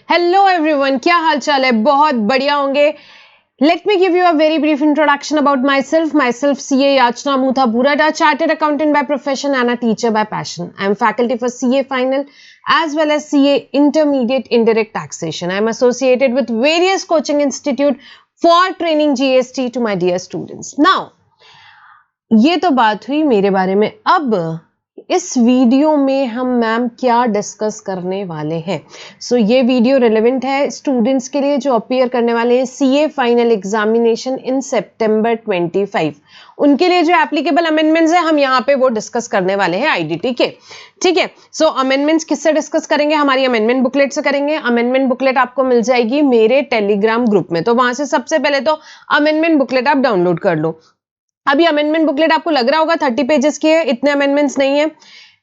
Hello everyone, क्या हाल चाल है? बहुत बढ़िया होंगे। Let me give you a very brief introduction about my self CA याचना Muthabura, chartered accountant by profession and a teacher bye passion. I am faculty for CA final as well as CA Intermediate Indirect Taxation. I am associated with various coaching institute for training GST to my dear students. Now, ये तो बात हुई मेरे बारे में. अब इस video में हम मैम क्या डिस्कस करने वाले हैं. सो ये वीडियो रिलेवेंट है स्टूडेंट्स के लिए जो अपीयर करने वाले हैं सीए फाइनल एग्जामिनेशन इन सितंबर 25. उनके लिए जो एप्लीकेबल अमेंडमेंट्स है हम यहाँ पे वो डिस्कस करने वाले हैं आईडीटी के. ठीक है. सो अमेंडमेंट्स किससे डिस्कस करेंगे? हमारी अमेंडमेंट बुकलेट से करेंगे. अमेंडमेंट बुकलेट आपको मिल जाएगी मेरे टेलीग्राम ग्रुप में, तो वहां से सबसे पहले तो अमेंडमेंट बुकलेट आप डाउनलोड कर लो. अभी अमेंडमेंट बुकलेट आपको लग रहा होगा 30 पेजेस की है, इतने अमेंडमेंट्स नहीं है.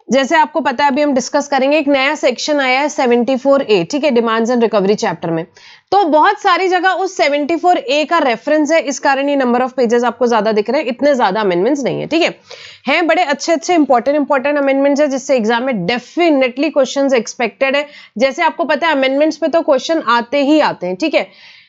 जैसे आपको पता है अभी हम डिस्कस करेंगे, एक नया सेक्शन आया है 74A, ठीक है, डिमांड्स एंड रिकवरी चैप्टर में. तो बहुत सारी जगह उस 74A का रेफरेंस है, इस कारण ये नंबर ऑफ पेजेस आपको ज्यादा दिख रहे हैं. इतने ज्यादा अमेंडमेंट्स नहीं है. ठीक है बड़े अच्छे इंपॉर्टेंट अमेंडमेंट्स है जिससे एग्जाम में डेफिनेटली क्वेश्चंस एक्सपेक्टेड है. जैसे आपको पता है अमेंडमेंट्स पे तो क्वेश्चन आते ही आते हैं. ठीक है.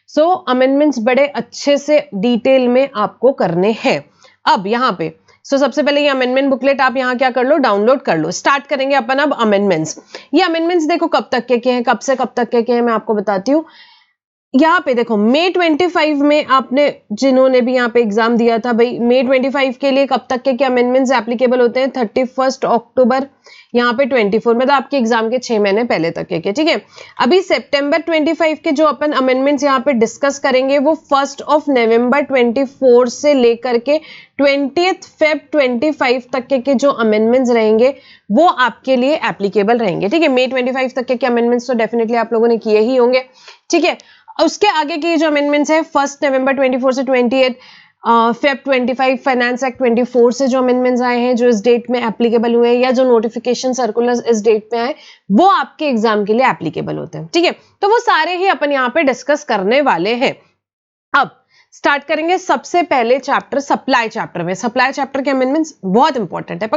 सो अमेंडमेंट्स बड़े अच्छे से डिटेल में आपको करने हैं. अब यहाँ पे सबसे पहले ये अमेंडमेंट बुकलेट आप यहाँ क्या कर लो, डाउनलोड कर लो. स्टार्ट करेंगे अपन अब अमेंडमेंट्स. ये अमेंडमेंट्स देखो कब तक के हैं, कब से कब तक के हैं मैं आपको बताती हूँ. यहाँ पे देखो मई 25 में आपने जिन्होंने भी यहाँ पे एग्जाम दिया था भाई, मई 25 के लिए कब तक के अमेंडमेंट्स एप्लीकेबल होते हैं? 31 अक्टूबर यहाँ पे 24, मतलब आपके एग्जाम के 6 महीने पहले तक के. ठीक है. अभी सितंबर 25 के जो अपन अमेंडमेंट्स यहाँ पे डिस्कस करेंगे वो 1 नवंबर 24 से लेकर के 20 फेब 25 तक के जो अमेंडमेंट्स रहेंगे वो आपके लिए एप्लीकेबल रहेंगे. ठीक है. मई 25 तक के अमेंडमेंट्स तो डेफिनेटली आप लोगों ने किए ही होंगे. ठीक है. उसके आगे की जो अमेंडमेंट्स है 1 नवंबर 24 से 28 फेब 25 फाइनेंस एक्ट 24 से जो अमेंडमेंट्स आए हैं जो इस डेट में एप्लीकेबल हुए हैं या जो नोटिफिकेशन सर्कुलर्स इस डेट में आए वो आपके एग्जाम के लिए एप्लीकेबल होते हैं. ठीक है. तो वो सारे ही अपन यहाँ पे डिस्कस करने वाले हैं. अब स्टार्ट करेंगे सबसे पहले चैप्टर सप्लाई चैप्टर में. सप्लाई चैप्टर के अमेंडमेंट्स बहुत इंपॉर्टेंट है.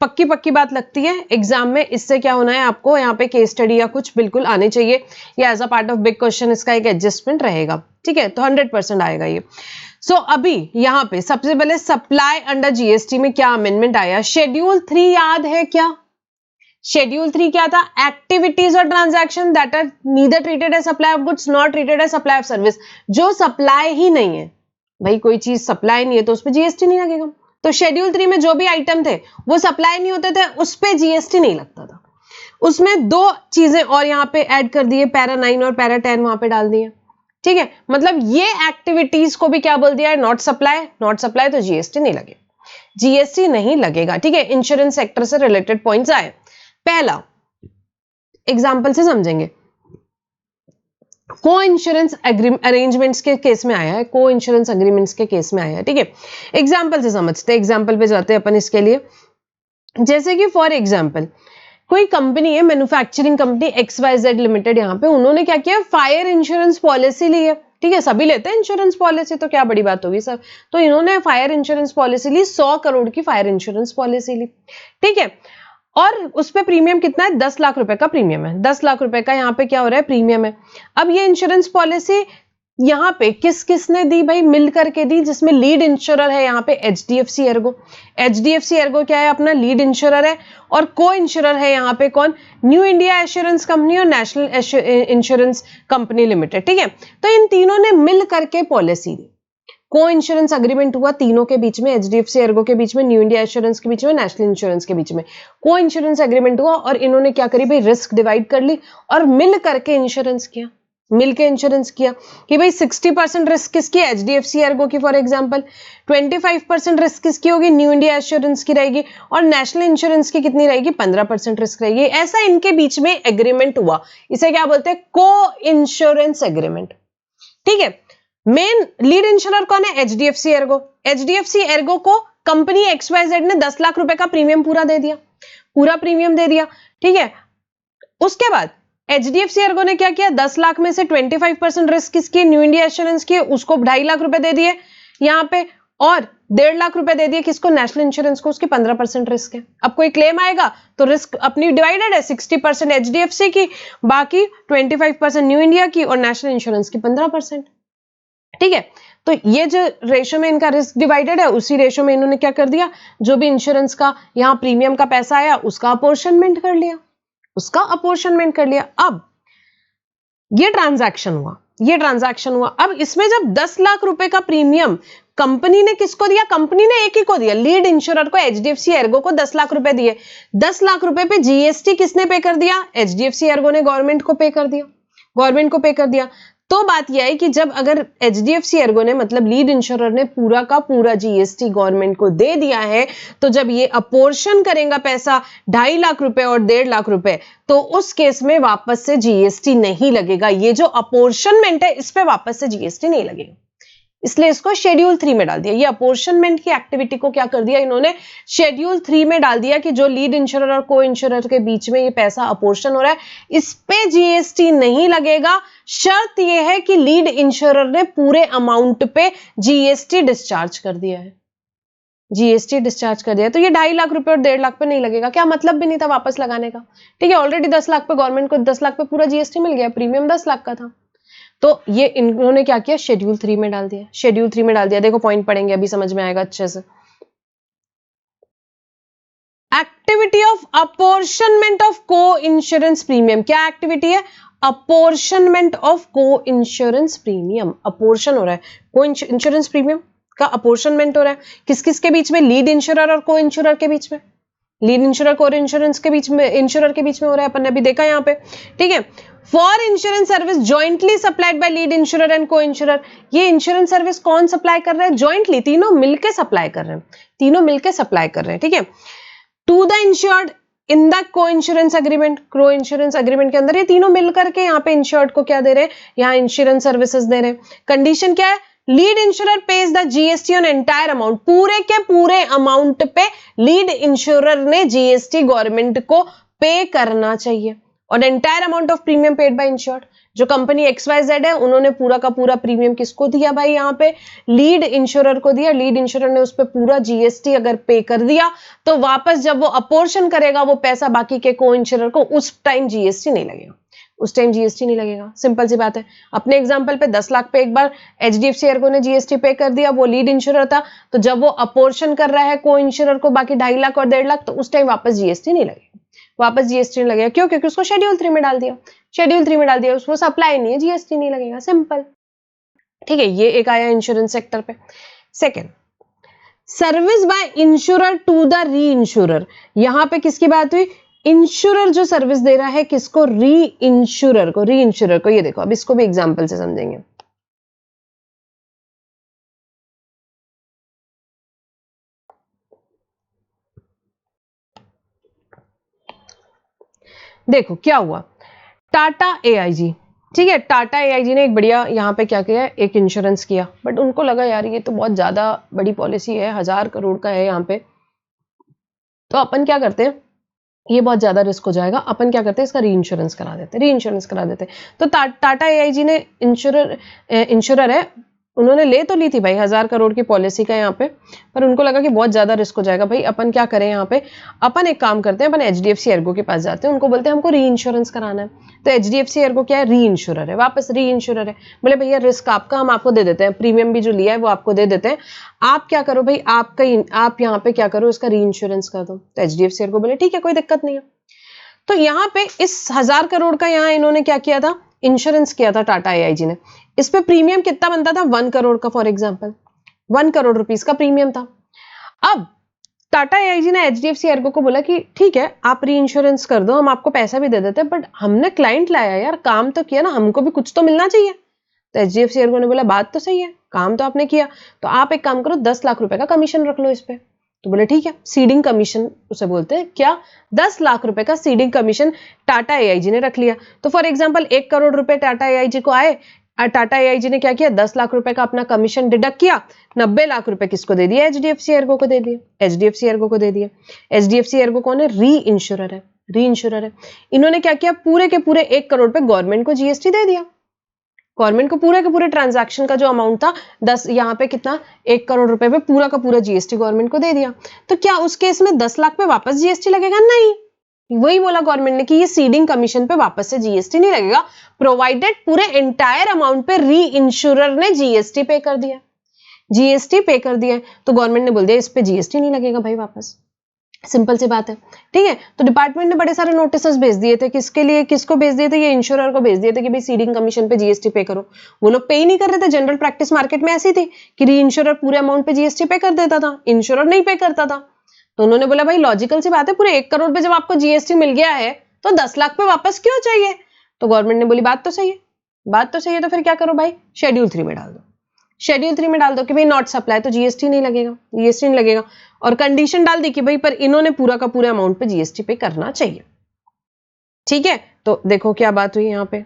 पक्की बात लगती है एग्जाम में. इससे क्या होना है, आपको यहाँ पे केस स्टडी या कुछ बिल्कुल आने चाहिए या as a part of big question इसका एक एडजस्टमेंट रहेगा. ठीक है. तो 100% आएगा ये. सो अभी यहाँ पे सबसे पहले सप्लाई अंडर जीएसटी में क्या अमेंडमेंट आया? शेड्यूल 3 याद है क्या? शेड्यूल 3 क्या था? एक्टिविटीज और transaction that are neither treated as supply of goods not treated as supply of service. जो सप्लाई ही नहीं है भाई, कोई चीज सप्लाई नहीं है तो उस पर जीएसटी नहीं लगेगा. तो शेड्यूल 3 में जो भी आइटम थे वो सप्लाई नहीं होते थे, उस पर जीएसटी नहीं लगता था. उसमें 2 चीजें और यहाँ पे ऐड कर दिए, पैरा 9 और पैरा 10 वहां पे डाल दिए. ठीक है. मतलब ये एक्टिविटीज को भी क्या बोल दिया है? नॉट सप्लाई तो जीएसटी नहीं लगेगा. जीएसटी नहीं लगेगा. ठीक है. इंश्योरेंस सेक्टर से रिलेटेड पॉइंट्स आए. पहला एग्जाम्पल से समझेंगे. को इंश्योरेंस अरेंजमेंट्स के केस में आया है, को इंश्योरेंस अग्रीमेंट्स के केस में आया है. ठीक है. एग्जाम्पल से समझते हैं. एग्जाम्पल पे जाते हैं अपन इसके लिए. जैसे कि फॉर एग्जाम्पल कोई कंपनी है, मैन्युफैक्चरिंग कंपनी XYZ लिमिटेड, यहाँ पे उन्होंने क्या किया? फायर इंश्योरेंस पॉलिसी ली है. ठीक है. सभी लेते हैं इंश्योरेंस पॉलिसी, तो क्या बड़ी बात होगी सर. तो इन्होंने फायर इंश्योरेंस पॉलिसी ली, 100 करोड़ की फायर इंश्योरेंस पॉलिसी ली. ठीक है. और उस पे प्रीमियम कितना है? 10 लाख रुपए का प्रीमियम है. 10 लाख रुपए का यहाँ पे क्या हो रहा है? प्रीमियम है. अब ये इंश्योरेंस पॉलिसी यहाँ पे किसने दी भाई? मिल करके दी, जिसमें लीड इंश्योरर है यहाँ पे HDFC एर्गो. HDFC एर्गो क्या है? अपना लीड इंश्योरर है. और को इंश्योरर है यहाँ पे कौन? न्यू इंडिया एश्योरेंस कंपनी और नेशनल इंश्योरेंस कंपनी लिमिटेड. ठीक है. तो इन तीनों ने मिल करके पॉलिसी दी. को इंश्योरेंस अग्रीमेंट हुआ तीनों के बीच में, HDFC एर्गो के बीच में, न्यू इंडिया एश्योरेंस के बीच में, नेशनल इंश्योरेंस के बीच में को इंश्योरेंस एग्रीमेंट हुआ. और इन्होंने क्या करी भाई? रिस्क डिवाइड कर ली और मिल करके इंश्योरेंस किया. मिलके इंश्योरेंस किया कि भाई 60% रिस्क किसकी? HDFC एर्गो की फॉर एग्जांपल. 25% रिस्क किसकी होगी? न्यू इंडिया एश्योरेंस की रहेगी. और नेशनल इंश्योरेंस की कितनी रहेगी? 15% रिस्क रहेगी. ऐसा इनके बीच में एग्रीमेंट हुआ. इसे क्या बोलते हैं? को इंश्योरेंस एग्रीमेंट. ठीक है. मेन लीड इंश्योरर कौन है? HDFC Ergo. HDFC एर्गो को कंपनी XYZ ने 10 लाख रुपए का प्रीमियम पूरा प्रीमियम दे दिया. ठीक है. उसके बाद HDFC एर्गो ने क्या किया? 10 लाख में से 25% रिस्क किसकी? न्यू इंडिया एश्योरेंस की. उसको 2.5 लाख रुपए दे दिए यहाँ पे. और 1.5 लाख रुपए दे दिए किसको, नेशनल इंश्योरेंस को, उसकी 15% रिस्क है। अब कोई क्लेम आएगा तो रिस्क अपनी डिवाइडेड है, 60% एचडीएफसी की, बाकी 25% न्यू इंडिया की और नेशनल इंश्योरेंस की 15%। ठीक है, तो ये जो रेशो में इनका रिस्क डिवाइडेड है, उसी रेशो में इन्होंने क्या कर दिया, जो भी इंश्योरेंस का यहां प्रीमियम का पैसा आया उसका अपोर्शनमेंट कर लिया, उसका अपोर्शनमेंट कर लिया। अब ये ट्रांजैक्शन हुआ। अब इसमें जब 10 लाख रुपए का प्रीमियम कंपनी ने किसको दिया, कंपनी ने एक ही को दिया, लीड इंश्योरर को, एचडीएफसी एर्गो को 10 लाख रुपए दिए। 10 लाख रुपए पे जीएसटी किसने पे कर दिया, एचडीएफसी एर्गो ने गवर्नमेंट को पे कर दिया, गवर्नमेंट को पे कर दिया। तो बात यह है कि जब अगर एचडीएफसी एर्गो ने मतलब लीड इंश्योरर ने पूरा का पूरा जीएसटी गवर्नमेंट को दे दिया है, तो जब ये अपोर्शन करेगा पैसा 2.5 लाख रुपए और 1.5 लाख रुपए, तो उस केस में वापस से जीएसटी नहीं लगेगा। ये जो अपोर्शनमेंट है इस पे वापस से जीएसटी नहीं लगेगा, इसलिए इसको शेड्यूल 3 में डाल दिया। ये अपोर्शनमेंट की एक्टिविटी को क्या कर दिया इन्होंने, शेड्यूल 3 में डाल दिया कि जो लीड इंश्योरर और को इंश्योरर के बीच में ये पैसा अपोर्शन हो रहा है, इस पे जीएसटी नहीं लगेगा। शर्त ये है कि लीड इंश्योरर ने पूरे अमाउंट पे जीएसटी डिस्चार्ज कर दिया है, जीएसटी डिस्चार्ज कर दिया। तो ये 2.5 लाख रुपए और 1.5 लाख पे नहीं लगेगा, क्या मतलब भी नहीं था वापस लगाने का। ठीक है, ऑलरेडी 10 लाख पे गवर्नमेंट को 10 लाख पे पूरा जीएसटी मिल गया, प्रीमियम 10 लाख का था। तो ये इन्होंने क्या किया, शेड्यूल 3 में डाल दिया, शेड्यूल 3 में डाल दिया। देखो पॉइंट पढ़ेंगे अभी समझ में आएगा अच्छे से। एक्टिविटी ऑफ अपोर्शनमेंट ऑफ को इंश्योरेंस प्रीमियम, क्या एक्टिविटी है, अपोर्शनमेंट ऑफ को इंश्योरेंस प्रीमियम। अपोर्शन हो रहा है, को इंश्योरेंस प्रीमियम का अपोर्शनमेंट हो रहा है, किस किस के बीच में, लीड इंश्योरर और को इंश्योरर के बीच में, लीड इंश्योरर को इंश्योरेंस के बीच में, इंश्योरर के बीच में हो रहा है, अपन ने अभी देखा यहाँ पे। ठीक है, for insurance service jointly supplied by lead insurer and को इंश्योरर। ये इंश्योरेंस सर्विस कौन सप्लाई कर रहा है, जॉइंटली, तीनों मिलके सप्लाई कर रहे हैं, तीनों मिलके सप्लाई कर रहे हैं। ठीक है, to the insured in the coinsurance agreement, coinsurance agreement के अंदर ये तीनों मिलकर के यहाँ पे इंश्योर्ड को क्या दे रहे हैं, यहाँ इंश्योरेंस सर्विसेज दे रहे हैं। कंडीशन क्या है, lead insurer page the GST on entire amount, पूरे के पूरे अमाउंट पे लीड इंश्योरर ने जीएसटी गवर्नमेंट को पे करना चाहिए, और entire amount of premium paid bye insured. जो कंपनी XYZ है उन्होंने पूरा का पूरा प्रीमियम किसको दिया भाई, यहाँ पे लीड इंश्योरर को दिया। लीड इंश्योरर ने उस पर पूरा जीएसटी अगर पे कर दिया तो वापस जब वो अपोर्शन करेगा वो पैसा बाकी के को इंश्योरर को, उस टाइम जीएसटी नहीं लगेगा, उस टाइम जीएसटी नहीं लगेगा। सिंपल सी बात है। अपने एग्जांपल पे 10 लाख पे एक बार एचडीएफसी एर्गो ने जीएसटी पे कर दिया, वो लीड इंश्योरर था, तो जब वो अपोर्शन कर रहा है को इंश्योरर को बाकी 2.5 लाख और 1.5 लाख, तो उस टाइम वापस जीएसटी नहीं लगेगा, वापस जीएसटी नहीं लगेगा। क्यों, क्योंकि उसको शेड्यूल 3 में डाल दिया, शेड्यूल 3 में डाल दिया, उसको सप्लाई नहीं है, जीएसटी नहीं लगेगा, सिंपल। ठीक है, ये एक आया इंश्योरेंस सेक्टर पे। Second, service by insurer to the reinsurer. यहां पे किसकी बात हुई, इंश्योरर जो सर्विस दे रहा है किसको, री इंश्योरर को, री इंश्योरर को। ये देखो अब इसको भी एग्जांपल से समझेंगे। देखो क्या हुआ, टाटा एआईजी, ठीक है, टाटा एआईजी ने एक बढ़िया यहाँ पे क्या किया, एक इंश्योरेंस किया, बट उनको लगा यार ये तो बहुत ज्यादा बड़ी पॉलिसी है, 1000 करोड़ का है यहाँ पे, तो अपन क्या करते हैं, ये बहुत ज्यादा रिस्क हो जाएगा, अपन क्या करते हैं इसका री इंश्योरेंस करा देते, री इंश्योरेंस करा देते। तो टाटा एआईजी ने इंश्योरर है, उन्होंने ले तो ली थी भाई 1000 करोड़ की पॉलिसी का यहाँ पे, पर उनको लगा कि बहुत ज्यादा रिस्क हो जाएगा भाई, अपन क्या करें यहाँ पे, अपन एक काम करते हैं, अपन एचडीएफसी एर्गो के पास जाते हैं, उनको बोलते हैं हमको री इंश्योरेंस कराना है। तो एचडीएफसी एर्गो क्या है, री इंश्योरर है, वापस री इंश्योरर है, बोले भैया रिस्क आपका, हम आपको दे देते हैं, प्रीमियम भी जो लिया है वो आपको दे देते हैं, आप क्या करो भाई, आप यहाँ पे क्या करो, इसका री इंश्योरेंस कर दो। तो एचडीएफसी एर्गो बोले ठीक है, कोई दिक्कत नहीं है। तो यहाँ पे इस 1000 करोड़ का यहाँ इन्होंने क्या किया था, इंश्योरेंस किया था टाटा एआईजी ने। इस पे प्रीमियम कितना बनता था, 1 करोड़ का, फॉर एग्जांपल 1 करोड़ रुपीस का प्रीमियम था। अब टाटा एआईजी ने एचडीएफसी एर्गो को बोला कि ठीक है आप री इंश्योरेंस कर दो, हम आपको पैसा भी दे देते हैं, बट हमने क्लाइंट लाया यार, काम तो किया ना, हमको भी कुछ तो मिलना चाहिए। तो एचडीएफसी एर्गो ने बोला बात तो सही है, काम तो आपने किया, तो आप एक काम करो 10 लाख रुपए का कमीशन रख लो इस पे। तो बोले ठीक है, सीडिंग कमीशन उसे बोलते हैं, क्या 10 लाख रुपए का सीडिंग कमीशन टाटा एआईजी ने रख लिया। तो फॉर एग्जांपल 1 करोड़ रुपए टाटा एआईजी को आए, टाटा एआईजी ने क्या किया, 10 लाख रुपए का अपना कमीशन डिडक्ट किया, 90 लाख रुपए किसको दे दिया, एचडीएफसी एर्गो को दे दिए, एचडीएफसी एर्गो को दे दिए। एचडीएफसी एर्गो कौन है, री इंश्योरर है, री इंश्योरर है। इन्होंने क्या किया, पूरे के पूरे 1 करोड़ पे गवर्नमेंट को जीएसटी दे दिया, गवर्नमेंट को पूरे के पूरे ट्रांजैक्शन का जो अमाउंट था 10, यहाँ पे कितना 1 करोड़ रुपए पे पूरा का पूरा जीएसटी गवर्नमेंट को दे दिया। तो क्या उस केस में 10 लाख पे वापस जीएसटी लगेगा? नहीं, वही बोला गवर्नमेंट ने कि ये सीडिंग कमीशन पे वापस से जीएसटी नहीं लगेगा, प्रोवाइडेड पूरे एंटायर अमाउंट पे री इंश्योरर ने जीएसटी पे कर दिया, जीएसटी पे कर दिया। तो गवर्नमेंट ने बोल दिया इस पे जीएसटी नहीं लगेगा भाई वापस, सिंपल सी बात है। ठीक है, तो डिपार्टमेंट ने बड़े सारे नोटिस भेज दिए थे, किसके लिए, किसको भेज दिए थे? ये इंश्योरर को भेज दिए थे कि भाई सीडिंग कमीशन पे जीएसटी पे करो। वो लोग पे ही नहीं कर रहे थे। जनरल प्रैक्टिस मार्केट में ऐसी थी कि री इंश्योरर पूरे अमाउंट पे जीएसटी पे कर देता था, इंश्योरर नहीं पे करता था। तो उन्होंने बोला भाई लॉजिकल सी बात है, पूरे 1 करोड़ पे जब आपको जीएसटी मिल गया है तो 10 लाख पे वापस क्यों चाहिए? तो गवर्नमेंट ने बोली बात तो सही है, बात तो सही है, तो फिर क्या करो भाई, शेड्यूल 3 में डाल दो, शेड्यूल 3 में डाल दो कि भाई नॉट सप्लाई, तो जीएसटी नहीं लगेगा, जीएसटी नहीं लगेगा। और कंडीशन डाल दी कि भाई पर इन्होंने पूरा का पूरा अमाउंट पे जीएसटी पे करना चाहिए। ठीक है, तो देखो क्या बात हुई यहां पे,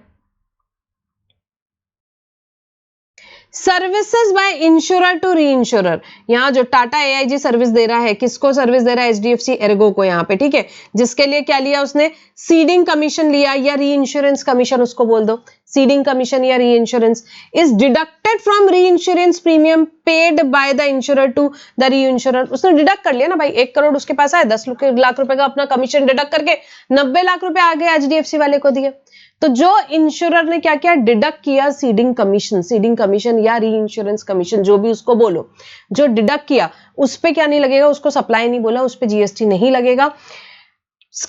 services by insurer to reinsurer. यहां जो टाटा एआईजी सर्विस दे रहा है, किसको सर्विस दे रहा है? एचडीएफसी एर्गो को यहां पे। ठीक है, जिसके लिए क्या लिया उसने? सीडिंग कमीशन लिया या री इंश्योरेंस कमीशन, उसको बोल दो सीडिंग कमीशन या reinsurance, is deducted from reinsurance premium paid by the insurer to the reinsurer. उसने डिडक्ट कर लिया ना भाई, 1 करोड़ उसके पास आया, 10 लाख रुपए का अपना कमीशन डिडक्ट करके 90 लाख रुपए आगे एचडीएफसी वाले को दिए। तो जो इंश्योरर ने क्या किया? डिडक्ट किया सीडिंग कमीशन या री इंश्योरेंस कमीशन, जो भी उसको बोलो, जो डिडक्ट किया उस पे क्या नहीं लगेगा? उसको सप्लाई नहीं बोला, उस पे जीएसटी नहीं लगेगा।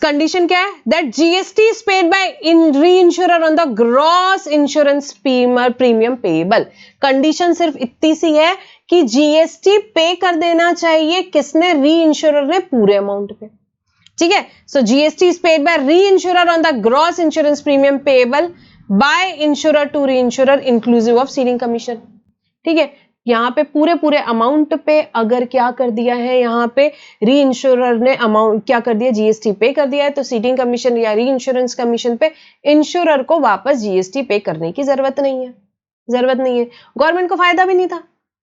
कंडीशन क्या है? That GST is paid by reinsurer on the gross insurance premium payable. Condition सिर्फ इतनी सी है कि जीएसटी पे कर देना चाहिए, किसने? री इंश्योरर ने, पूरे अमाउंट पे। ठीक है, so GST is paid by reinsurer on the gross insurance premium payable by insurer to reinsurer inclusive of ceding commission. ठीक है, यहां पे पूरे अमाउंट पे अगर क्या कर दिया है, यहां पे री इंश्योरर ने अमाउंट क्या कर दिया? जीएसटी पे कर दिया है, तो सीडिंग कमीशन या री इंश्योरेंस कमीशन पे इंश्योरर को वापस जीएसटी पे करने की जरूरत नहीं है, जरूरत नहीं है। गवर्नमेंट को फायदा भी नहीं था।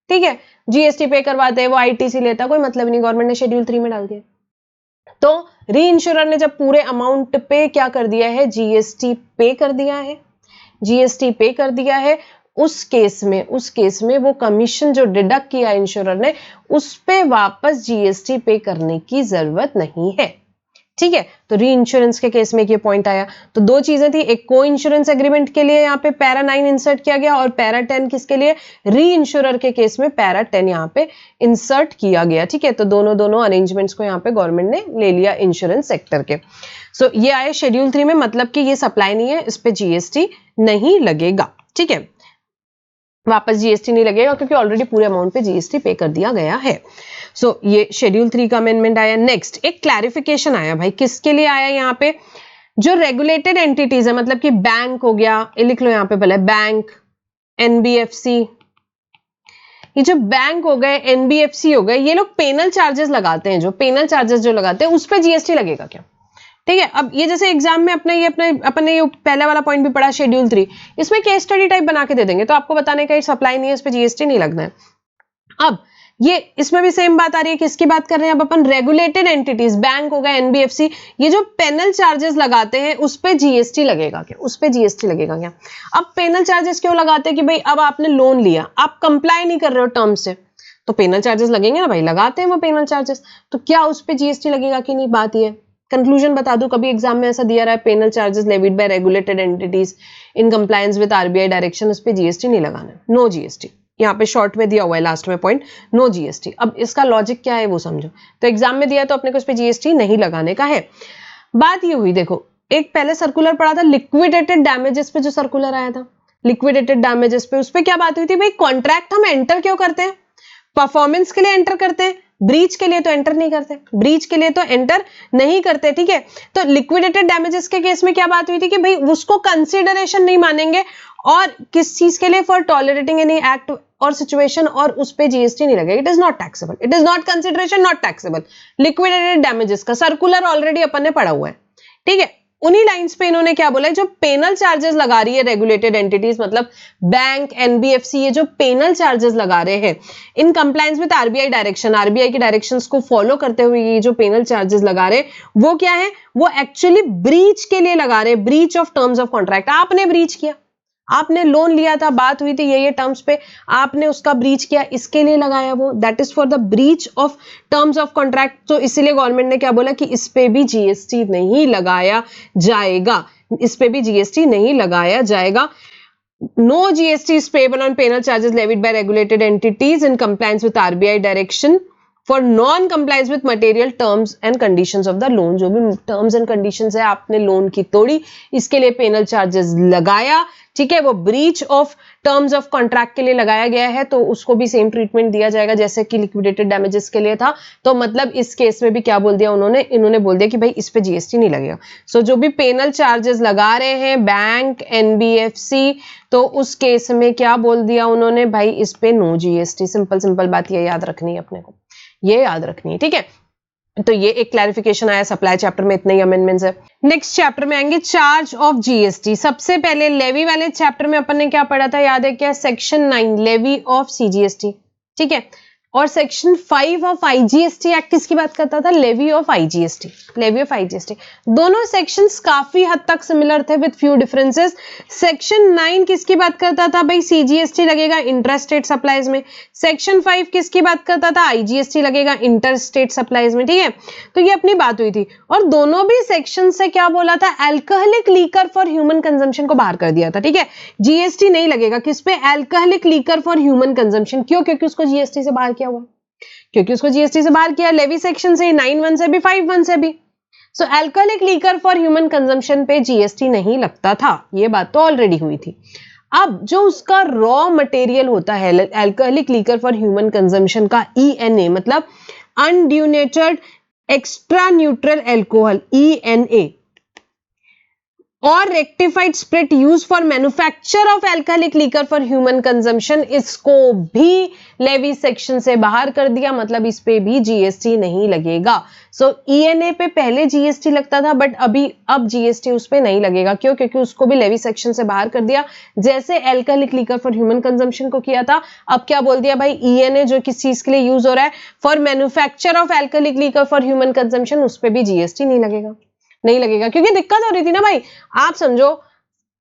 ठीक है, जीएसटी पे करवाते हैं, वो आईटीसी लेता, कोई मतलब नहीं, गवर्नमेंट ने शेड्यूल 3 में डाल दिया। तो री इंश्योरर ने जब पूरे अमाउंट पे क्या कर दिया है? जीएसटी पे कर दिया है, जीएसटी पे कर दिया है, उस केस में वो कमीशन जो डिडक्ट किया इंश्योरर ने, उस पे वापस जीएसटी पे करने की जरूरत नहीं है। ठीक है, तो री इंश्योरेंस के केस में ये पॉइंट आया। तो दो चीजें थी, एक को इंश्योरेंस एग्रीमेंट के लिए यहाँ पे पैरा 9 इंसर्ट किया गया, और पैरा 10 किसके लिए? री इंश्योरर के केस में पैरा 10 यहाँ पे इंसर्ट किया गया। ठीक है, तो दोनों अरेंजमेंट्स को यहाँ पे गवर्नमेंट ने ले लिया इंश्योरेंस सेक्टर के। सो ये आए शेड्यूल 3 में, मतलब कि ये सप्लाई नहीं है, इस पे जीएसटी नहीं लगेगा। ठीक है, वापस जीएसटी नहीं लगेगा क्योंकि ऑलरेडी पूरे अमाउंट पे जीएसटी पे कर दिया गया है। सो ये शेड्यूल 3 का अमेंडमेंट आया। नेक्स्ट एक क्लैरिफिकेशन आया भाई, किसके लिए आया? यहाँ पे जो रेगुलेटेड एंटिटीज है, मतलब कि बैंक हो गया, ये लिख लो यहाँ पे पहले, बैंक, एनबीएफसी, ये जो बैंक हो गए, एनबीएफसी हो गए, ये लोग पेनल चार्जेस लगाते हैं, जो पेनल चार्जेस जो लगाते हैं उस पर जीएसटी लगेगा क्या? ठीक है, अब ये जैसे एग्जाम में अपने ये पहला वाला पॉइंट भी पढ़ा शेड्यूल 3, इसमें केस स्टडी टाइप बना के दे देंगे, तो आपको बताने का सप्लाई नहीं है, इस पे जीएसटी नहीं लगना है। अब ये इसमें भी सेम बात आ रही है, किसकी बात कर रहे हैं अब अपन? रेगुलेटेड एंटिटीज, बैंक हो गया, एनबीएफसी, ये जो पेनल चार्जेस लगाते हैं उस पे जीएसटी लगेगा क्या? उस पे जीएसटी लगेगा क्या? अब पेनल चार्जेस क्यों लगाते हैं कि भाई अब आपने लोन लिया, आप कंप्लाई नहीं कर रहे हो टर्म से, तो पेनल चार्जेस लगेंगे ना भाई, लगाते हैं वो पेनल चार्जेस, तो क्या उस पे जीएसटी लगेगा कि नहीं? बात ये कंक्लूजन बता दूं, कभी एग्जाम में ऐसा दिया रहा है, penal charges levied by regulated entities in compliance with RBI direction, उस पे जीएसटी नहीं लगाना, नो जीएसटी। यहाँ पे शॉर्ट में दिया हुआ है लास्ट में पॉइंट, नो जीएसटी। अब इसका लॉजिक क्या है वो समझो, तो एग्जाम में दिया तो अपने को इस पे जीएसटी नहीं लगाने का है। बात ये हुई, देखो एक पहले सर्कुलर पड़ा था लिक्विडेटेड डैमेजेस पे, जो सर्कुलर आया था लिक्विडेटेड डैमेजेस पे, उस पे क्या बात हुई थी भाई? कॉन्ट्रैक्ट हम एंटर क्यों करते हैं? परफॉर्मेंस के लिए एंटर करते हैं, ब्रीच के लिए तो एंटर नहीं करते, ब्रीच के लिए तो एंटर नहीं करते। ठीक है, तो लिक्विडेटेड डैमेजेस के केस में क्या बात हुई थी कि भाई उसको कंसिडरेशन नहीं मानेंगे, और किस चीज के लिए? फॉर टॉलरेटिंग एनी एक्ट और सिचुएशन, और उस पे जीएसटी नहीं लगेगा, it is not taxable, it is not consideration, not taxable. Liquidated damages का सर्कुलर ऑलरेडी अपन ने पढ़ा हुआ है। ठीक है, उन्हीं लाइंस पे इन्होंने क्या बोला है, जो पेनल चार्जेस लगा रही है रेगुलेटेड एंटिटीज, मतलब बैंक, एनबीएफसी, ये जो पेनल चार्जेस लगा रहे हैं इन compliance with RBI direction, RBI की डायरेक्शंस को फॉलो करते हुए ये जो पेनल चार्जेस लगा रहे हैं वो क्या है? वो एक्चुअली ब्रीच के लिए लगा रहे हैं, breach of terms of contract. आपने ब्रीच किया, आपने लोन लिया था, बात हुई थी ये टर्म्स पे, आपने उसका ब्रीच किया, इसके लिए लगाया वो, that is for the breach of terms of contract. तो इसीलिए गवर्नमेंट ने क्या बोला कि इस पे भी जीएसटी नहीं लगाया जाएगा, इस पे भी जीएसटी नहीं लगाया जाएगा। No GST is payable on penal charges levied by regulated entities in compliance with RBI direction for non-compliance with material terms and conditions of the loan। जो भी terms and conditions है, आपने लोन की तोड़ी, इसके लिए penal charges लगाया, ठीक है, वो breach of terms of contract के लिए लगाया गया है, तो उसको भी सेम ट्रीटमेंट दिया जाएगा जैसे कि लिक्विडेटेड डैमेजेस के लिए था। तो मतलब इस केस में भी क्या बोल दिया इन्होंने बोल दिया कि भाई इस पे जीएसटी नहीं लगेगा। सो जो भी पेनल चार्जेस लगा रहे हैं बैंक, एनबीएफसी, तो उस केस में क्या बोल दिया उन्होंने, भाई इस पे नो जीएसटी। सिंपल बात ये याद रखनी है अपने को, ये याद रखनी है, ठीक है। तो ये एक क्लैरिफिकेशन आया, सप्लाई चैप्टर में इतने ही अमेंडमेंट्स है। नेक्स्ट चैप्टर में आएंगे चार्ज ऑफ जीएसटी। सबसे पहले लेवी वाले चैप्टर में अपन ने क्या पढ़ा था, याद है क्या, सेक्शन 9 लेवी ऑफ सीजीएसटी, ठीक है। और सेक्शन 5 ऑफ आईजीएसटी एक्ट किसकी बात करता था, levy of IGST, levy of IGST. दोनों सेक्शंस काफी हद तक सिमिलर थे विद फ्यू डिफरेंसेस। सेक्शन 9 किसकी बात करता था, भाई सीजीएसटी लगेगा इंट्रास्टेट सप्लाईज में। सेक्शन 5 किसकी बात करता था, आईजीएसटी लगेगा इंटरस्टेट सप्लाईज में, ठीक है। तो ये अपनी बात हुई थी, और दोनों भी सेक्शन से क्या बोला था, alcoholic liquor for human consumption को बाहर कर दिया था, ठीक है। जीएसटी नहीं लगेगा किस पे, alcoholic liquor for human consumption. क्यों, क्योंकि उसको जीएसटी से बाहर किया हुआ, क्योंकि उसको जीएसटी से बाहर किया, लेवी सेक्शन से, 9(1) से भी, 5(1) से भी। So alcoholic liquor for human consumption पे जीएसटी नहीं लगता था, ये बात तो ऑलरेडी हुई थी। अब जो उसका रॉ मटेरियल होता है alcoholic liquor for human consumption का, ईएनए मतलब अनड्यूनेटेड एक्स्ट्रा न्यूट्रल एल्कोहल, ईएनए, और rectified spirit use for manufacture of alcoholic liquor for human consumption, इसको भी लेवी सेक्शन से बाहर कर दिया, मतलब इस पे भी जीएसटी नहीं लगेगा। सो ईएनए पे पहले जीएसटी लगता था, बट अब जीएसटी उस पे नहीं लगेगा। क्यों, क्योंकि उसको भी लेवी सेक्शन से बाहर कर दिया, जैसे alcoholic liquor for human consumption को किया था। अब क्या बोल दिया, भाई ईएनए जो किस चीज के लिए यूज हो रहा है, for manufacture of alcoholic liquor for human consumption, उस पे भी जीएसटी नहीं लगेगा, नहीं लगेगा। क्योंकि दिक्कत हो रही थी ना भाई, आप समझो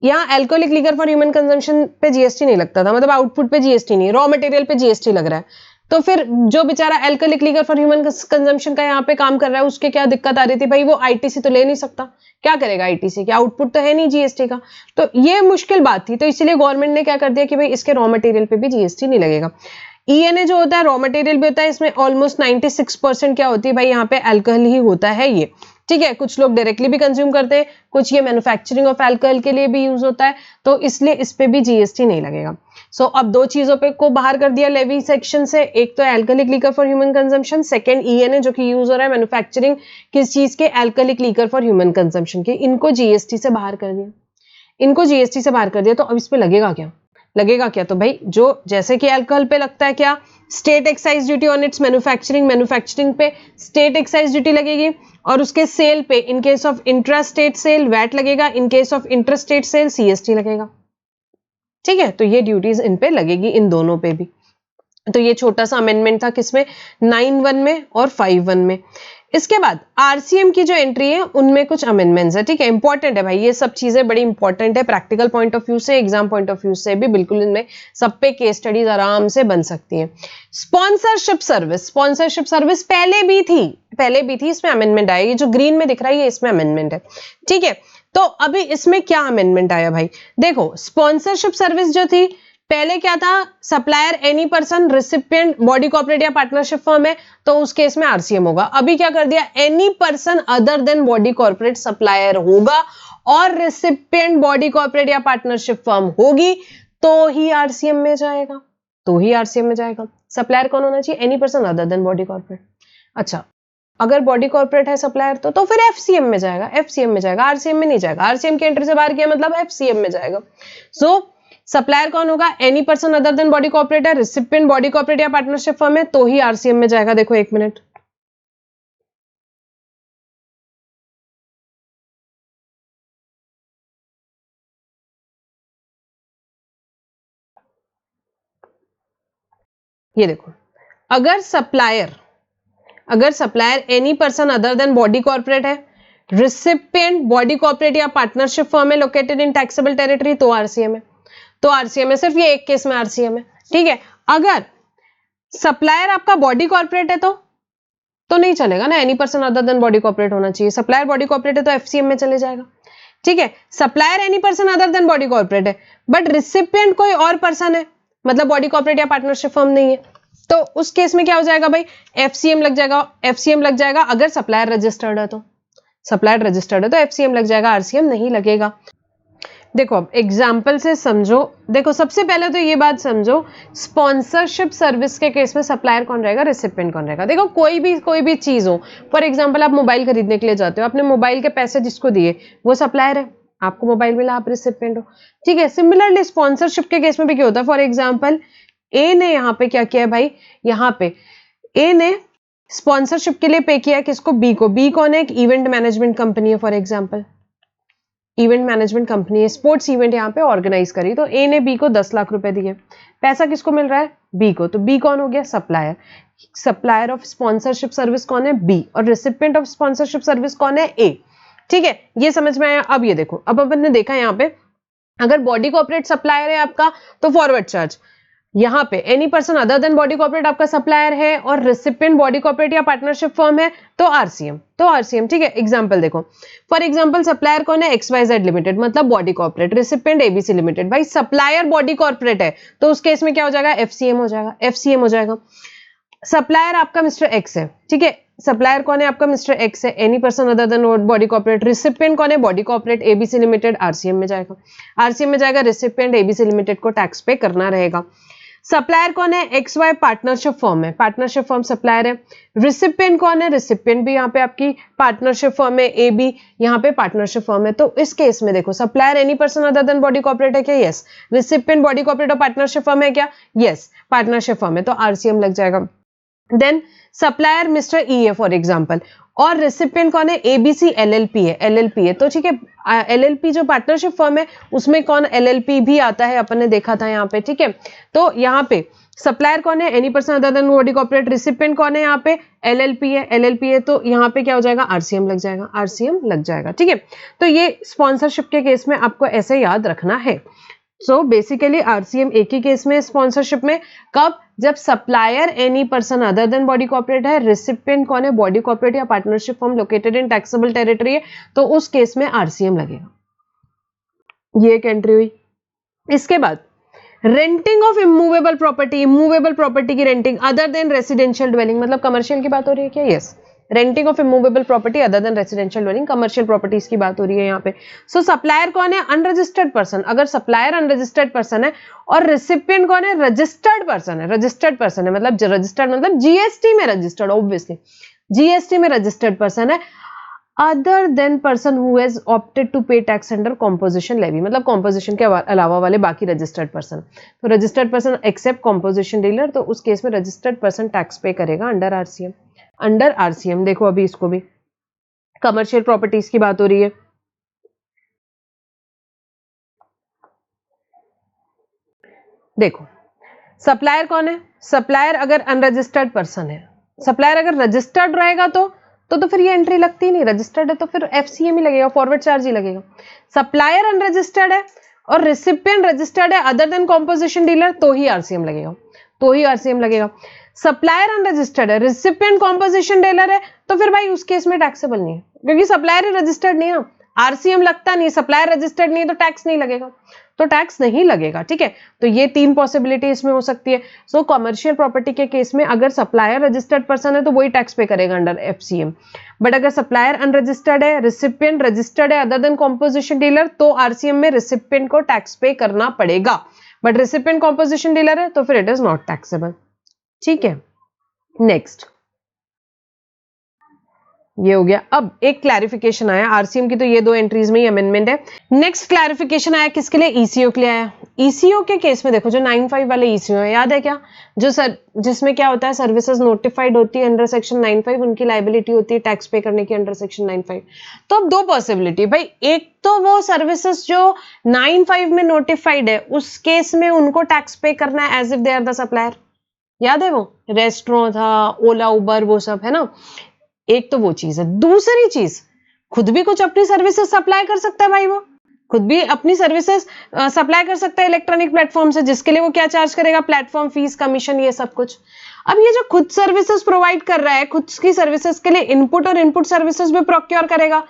यहाँ alcoholic liquor for human consumption पे जीएसटी नहीं लगता था, मतलब आउटपुट पे जीएसटी नहीं, रॉ मटेरियल पे जीएसटी लग रहा है। तो फिर जो बेचारा alcoholic liquor for human consumption का यहाँ पे काम कर रहा है, उसके क्या दिक्कत आ रही थी, भाई वो आईटीसी तो ले नहीं सकता, क्या करेगा आईटीसी, क्या आउटपुट तो है नहीं जीएसटी का। तो ये मुश्किल बात थी, तो इसलिए गवर्नमेंट ने क्या कर दिया कि भाई इसके रॉ मटेरियल पे भी जीएसटी नहीं लगेगा। ईएनए जो होता है रॉ मटेरियल भी होता है, इसमें ऑलमोस्ट 96% क्या होती है भाई, यहाँ पे अल्कोहल ही होता है ये, ठीक है। कुछ लोग डायरेक्टली भी कंज्यूम करते हैं, कुछ ये मैन्युफैक्चरिंग ऑफ अल्कोहल के लिए भी यूज होता है, तो इसलिए इस पे भी जीएसटी नहीं लगेगा। सो अब दो चीजों पे को बाहर कर दिया लेवी सेक्शन से, एक तो alcoholic liquor for human consumption, second ENA जो कि यूज हो रहा है मैन्युफैक्चरिंग किस चीज के, alcoholic liquor for human consumption के, इनको जीएसटी से बाहर कर दिया, इनको जीएसटी से बाहर कर दिया। तो अब इस पे लगेगा क्या, लगेगा क्या, तो भाई जो जैसे कि अल्कोहल पे लगता है क्या, state excise duty on its manufacturing, manufacturing पे स्टेट एक्साइज ड्यूटी लगेगी, और उसके सेल पे in case of intra state sale VAT लगेगा, in case of inter state sale CST लगेगा, ठीक है। तो ये ड्यूटीज इन पे लगेगी, इन दोनों पे भी। तो ये छोटा सा अमेंडमेंट था किसमें, 9(1) में और 5(1) में। इसके बाद आरसीएम की जो एंट्री है उनमें कुछ अमेंडमेंट्स है, ठीक है। इंपॉर्टेंट है भाई, ये सब चीजें बड़ी इंपॉर्टेंट है, प्रैक्टिकल पॉइंट ऑफ व्यू से, एग्जाम पॉइंट ऑफ व्यू से भी, बिल्कुल इनमें सब पे केस स्टडीज आराम से बन सकती हैं। स्पॉन्सरशिप सर्विस, स्पॉन्सरशिप सर्विस पहले भी थी, इसमें अमेंडमेंट आया, ये जो ग्रीन में दिख रहा है ये इसमें अमेंडमेंट है, ठीक है। तो अभी इसमें क्या अमेंडमेंट आया भाई, देखो स्पॉन्सरशिप सर्विस जो थी पहले क्या था, supplier any person, recipient body corporate या पार्टनरशिप फर्म है तो उस केस में आरसीएम होगा। अभी क्या कर दिया, any person other than body corporate supplier होगा, और रिसिपिएंट बॉडी कॉर्पोरेट या पार्टनरशिप फर्म होगी तो ही आरसीएम में जाएगा, तो ही आरसीएम में जाएगा। सप्लायर कौन होना चाहिए, any person other than body corporate. अच्छा, अगर बॉडी कॉर्पोरेट है सप्लायर तो फिर एफसीएम में जाएगा, एफसीएम में जाएगा, आरसीएम में नहीं जाएगा। आरसीएम की एंट्री से बाहर किया मतलब एफसीएम में जाएगा। सो सप्लायर कौन होगा, any person other than body corporate है, रिसिपिएंट बॉडी कॉर्पोरेट या पार्टनरशिप फर्म है तो ही आरसीएम में जाएगा। देखो एक मिनट, ये देखो, अगर supplier any person other than body corporate है, रिसिपिएंट बॉडी कॉर्पोरेट या पार्टनरशिप फर्म है लोकेटेड इन टैक्सेबल टेरिटरी तो आरसीएम है। तो आरसीएम है, सिर्फ ये एक केस में आरसीएम है, ठीक है। अगर सप्लायर आपका बॉडी कॉर्पोरेट है तो नहीं चलेगा ना, any person other than body corporate होना चाहिए। सप्लायर बॉडी कॉर्पोरेट है तो एफसीएम में चले जाएगा, ठीक है। Supplier any person other than body corporate है, बट रिसिपिएंट कोई और पर्सन है, मतलब बॉडी कॉर्पोरेट या पार्टनरशिप फर्म नहीं है, तो उस केस में क्या हो जाएगा भाई, एफसीएम लग जाएगा। एफसीएम लग जाएगा अगर सप्लायर रजिस्टर्ड है तो, सप्लायर रजिस्टर्ड है तो एफसीएम लग जाएगा, आरसीएम नहीं लगेगा। देखो अब एग्जाम्पल से समझो। देखो सबसे पहले तो ये बात समझो, स्पॉन्सरशिप सर्विस के केस में सप्लायर कौन रहेगा, रिसिपिएंट कौन रहेगा। देखो कोई भी चीज हो, फॉर एग्जाम्पल आप मोबाइल खरीदने के लिए जाते हो, आपने मोबाइल के पैसे जिसको दिए वो सप्लायर है, आपको मोबाइल मिला, आप रिसिपिएंट हो, ठीक है। सिमिलरली स्पॉन्सरशिप के केस में भी क्या होता है, फॉर एग्जाम्पल ए ने यहाँ पे क्या किया है भाई, यहाँ पे ए ने स्पॉन्सरशिप के लिए पे किया है किसको, बी को। बी कौन है, एक इवेंट मैनेजमेंट कंपनी है, for example event management company है, स्पोर्ट्स इवेंट यहाँ पे ऑर्गेनाइज करी, तो ए ने बी को 10 लाख रुपए दिए, पैसा किसको मिल रहा है, बी को। तो बी कौन हो गया, supplier. Supplier of sponsorship service कौन है, बी, और रिसिपिएंट ऑफ स्पॉन्सरशिप सर्विस कौन है, ए, ठीक है। ये समझ में आया। अब ये देखो, अब अपन ने देखा यहाँ पे अगर बॉडी कॉर्पोरेट सप्लायर है आपका तो फॉरवर्ड चार्ज, यहाँ पे any person other than body corporate आपका सप्लायर है और रेसिपिएंट बॉडी कॉर्पोरेट या पार्टनरशिप फर्म है तो आरसीएम, ठीक है। एग्जांपल देखो, फॉर एग्जांपल सप्लायर कौन है, XYZ लिमिटेड, मतलब body corporate, recipient ABC limited. भाई सप्लायर बॉडी कॉर्पोरेट है तो उस केस में क्या हो जाएगा, एफसीएम हो जाएगा। सप्लायर आपका मिस्टर एक्स है, ठीक है। सप्लायर कौन है आपका, मिस्टर एक्स है, any person other than body corporate. Recipient कौन है, body corporate ABC limited, RCM में जाएगा। रिसिपिएंट ABC लिमिटेड को टैक्स पे करना रहेगा। सप्लायर कौन है, XY पार्टनरशिप फर्म है, पार्टनरशिप फर्म सप्लायर है। रिसिपिएंट कौन है, रिसिपिएंट भी यहाँ पे आपकी पार्टनरशिप फर्म है, AB यहाँ पे पार्टनरशिप फर्म है। तो इस केस में देखो, supplier any person other than body corporate है क्या, यस। रिसिपिएंट बॉडी कॉर्पोरेट और पार्टनरशिप फर्म है क्या, यस, पार्टनरशिप फर्म है, तो आरसीएम लग जाएगा। देन सप्लायर मिस्टर ई है फॉर एग्जांपल, और रेसिपिएंट कौन है, ABC LLP है, तो ठीक है। LLP जो पार्टनरशिप फर्म है उसमें कौन, LLP भी आता है, अपन ने देखा था यहाँ पे, ठीक है। तो यहाँ पे सप्लायर कौन है, any person other than body corporate. Recipient कौन है, यहाँ पे LLP है, तो यहाँ पे क्या हो जाएगा, आरसीएम लग जाएगा, ठीक है। तो ये स्पॉन्सरशिप के केस में आपको ऐसे याद रखना है। सो बेसिकली आरसीएम एक ही केस में, स्पॉन्सरशिप में, कब, जब supplier any person other than body corporate है, रेसिपिएंट कौन है, बॉडी कॉर्पोरेट या partnership firm located in taxable territory है, तो उस केस में आरसीएम लगेगा। ये एक एंट्री हुई। इसके बाद रेंटिंग ऑफ इमूवेबल प्रॉपर्टी की renting other than residential dwelling, मतलब कमर्शियल की बात हो रही है क्या, yes. Renting of immovable property other than residential dwelling, commercial properties की बात हो रही है यहाँ पे। सो सप्लायर कौन है, अनरजिस्टर्ड पर्सन। अगर सप्लायर अनरजिस्टर्ड पर्सन है और रेसिपिएंट कौन है, रजिस्टर्ड पर्सन है, मतलब रजिस्टर्ड मतलब जीएसटी में रजिस्टर्ड, ऑब्वियसली जीएसटी में रजिस्टर्ड पर्सन है, other than person who has opted to pay tax under composition levy, मतलब कॉम्पोजिशन के अलावा वाले बाकी रजिस्टर्ड पर्सन। तो registered person except composition dealer, तो उस केस में रजिस्टर्ड पर्सन टैक्स पे करेगा अंडर आरसीएम। देखो अभी इसको भी कमर्शियल प्रॉपर्टीज की बात हो रही है। देखो सप्लायर कौन है, सप्लायर अगर अनरजिस्टर्ड पर्सन है, सप्लायर अगर रजिस्टर्ड रहेगा तो फिर ये एंट्री लगती नहीं, रजिस्टर्ड है तो फिर एफसीएम ही लगेगा, फॉरवर्ड चार्ज ही लगेगा। सप्लायर अनरजिस्टर्ड है और रेसिपिएंट रजिस्टर्ड है अदर देन कॉम्पोजिशन डीलर, तो ही आरसीएम लगेगा। सप्लायर अनरजिस्टर्ड है, रेसिपिएंट कॉम्पोजिशन डीलर है, तो फिर भाई उस केस में टैक्सेबल नहीं है, क्योंकि सप्लायर ही रजिस्टर्ड नहीं है ना, आरसीएम लगता नहीं, सप्लायर रजिस्टर्ड नहीं है तो टैक्स नहीं लगेगा, ठीक है। तो ये 3 पॉसिबिलिटी इसमें हो सकती है। सो कमर्शियल प्रॉपर्टी के केस में अगर सप्लायर रजिस्टर्ड पर्सन है तो वही टैक्स पे करेगा अंडर एफसीएम, बट अगर सप्लायर अनरजिस्टर्ड है, रेसिपिएंट रजिस्टर्ड है अदर देन कॉम्पोजिशन डीलर, तो आरसीएम में रेसिपिएंट को टैक्स पे करना पड़ेगा, बट रेसिपिएंट कॉम्पोजिशन डीलर है तो फिर इट इज नॉट टैक्सेबल, ठीक है। नेक्स्ट ये हो गया। अब एक क्लैरिफिकेशन आया, आरसीएम की तो ये 2 एंट्रीज में ही अमेंडमेंट है। नेक्स्ट क्लैरिफिकेशन आया किसके लिए, ईसीओ के लिए आया। ईसीओ के केस में देखो, जो 95 वाले ईसीओ है, याद है क्या, जो जिसमें क्या होता है, सर्विसेज नोटिफाइड होती है अंडर सेक्शन 95, उनकी लायबिलिटी होती है टैक्स पे करने की अंडर सेक्शन 95। तो अब 2 पॉसिबिलिटी भाई, एक तो वो सर्विसेज जो 95 में नोटिफाइड है उस केस में उनको टैक्स पे करना है as if they are the supplier, याद है वो रेस्टोरेंट था, ओला उबर, वो सब है ना, एक तो वो चीज है। दूसरी चीज, खुद भी कुछ अपनी सर्विसेज सप्लाई कर सकता है भाई वो, खुद भी अपनी सर्विसेज सप्लाई कर सकता है इलेक्ट्रॉनिक प्लेटफॉर्म से, जिसके लिए वो क्या चार्ज करेगा, प्लेटफॉर्म फीस, कमीशन, ये सब कुछ। अब ये जो खुद सर्विसेज प्रोवाइड कर रहा है, खुद की सर्विसेज के लिए इनपुट और इनपुट सर्विसेज भी प्रोक्योर करेगा,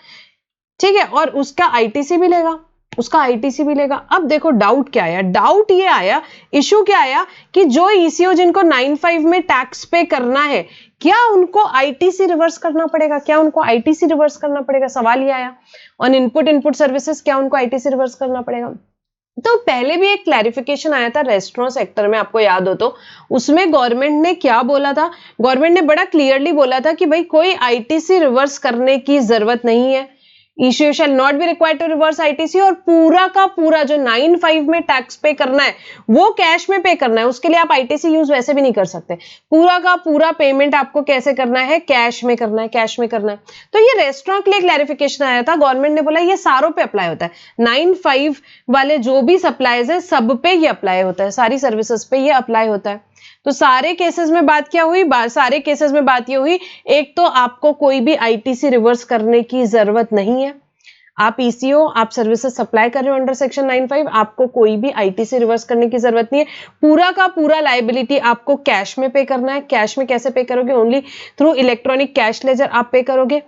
ठीक है, और उसका आईटीसी भी लेगा, उसका आईटीसी भी लेगा। अब देखो डाउट क्या आया, डाउट ये आया, इशू क्या आया कि जो ईसीओ जिनको 95 में टैक्स पे करना है, क्या उनको आईटीसी रिवर्स करना पड़ेगा, क्या उनको आईटीसी रिवर्स करना पड़ेगा, सवाल ये आया। ऑन इनपुट सर्विसेज क्या उनको आईटीसी रिवर्स करना पड़ेगा। तो पहले भी एक क्लैरिफिकेशन आया था रेस्टोरेंट सेक्टर में, आपको याद हो तो, उसमें गवर्नमेंट ने क्या बोला था, गवर्नमेंट ने बड़ा क्लियरली बोला था कि भाई कोई आईटीसी रिवर्स करने की जरूरत नहीं है, ECO shall not be required to reverse ITC, और पूरा का पूरा जो 95 में टैक्स पे करना है वो कैश में पे करना है, उसके लिए आप आईटीसी यूज वैसे भी नहीं कर सकते, पूरा का पूरा पेमेंट आपको कैसे करना है, कैश में करना है, कैश में करना है। तो ये रेस्टोरेंट के लिए क्लैरिफिकेशन आया था, गवर्नमेंट ने बोला ये सारों पे अप्लाई होता है, 95 वाले जो भी सप्लाईज है सब पे ये अप्लाई होता है, सारी सर्विसेज पे ये अप्लाई होता है। तो सारे केसेस में बात क्या हुई, सारे केसेस में बात ये हुई, एक तो आपको कोई भी आईटीसी रिवर्स करने की जरूरत नहीं है, आप ईसीओ, आप सर्विसेज सप्लाई कर रहे हो अंडर सेक्शन 95, आपको कोई भी आईटीसी रिवर्स करने की जरूरत नहीं है, पूरा का पूरा लायबिलिटी आपको कैश में पे करना है। कैश में कैसे पे करोगे, only through electronic cash ledger आप पे करोगे।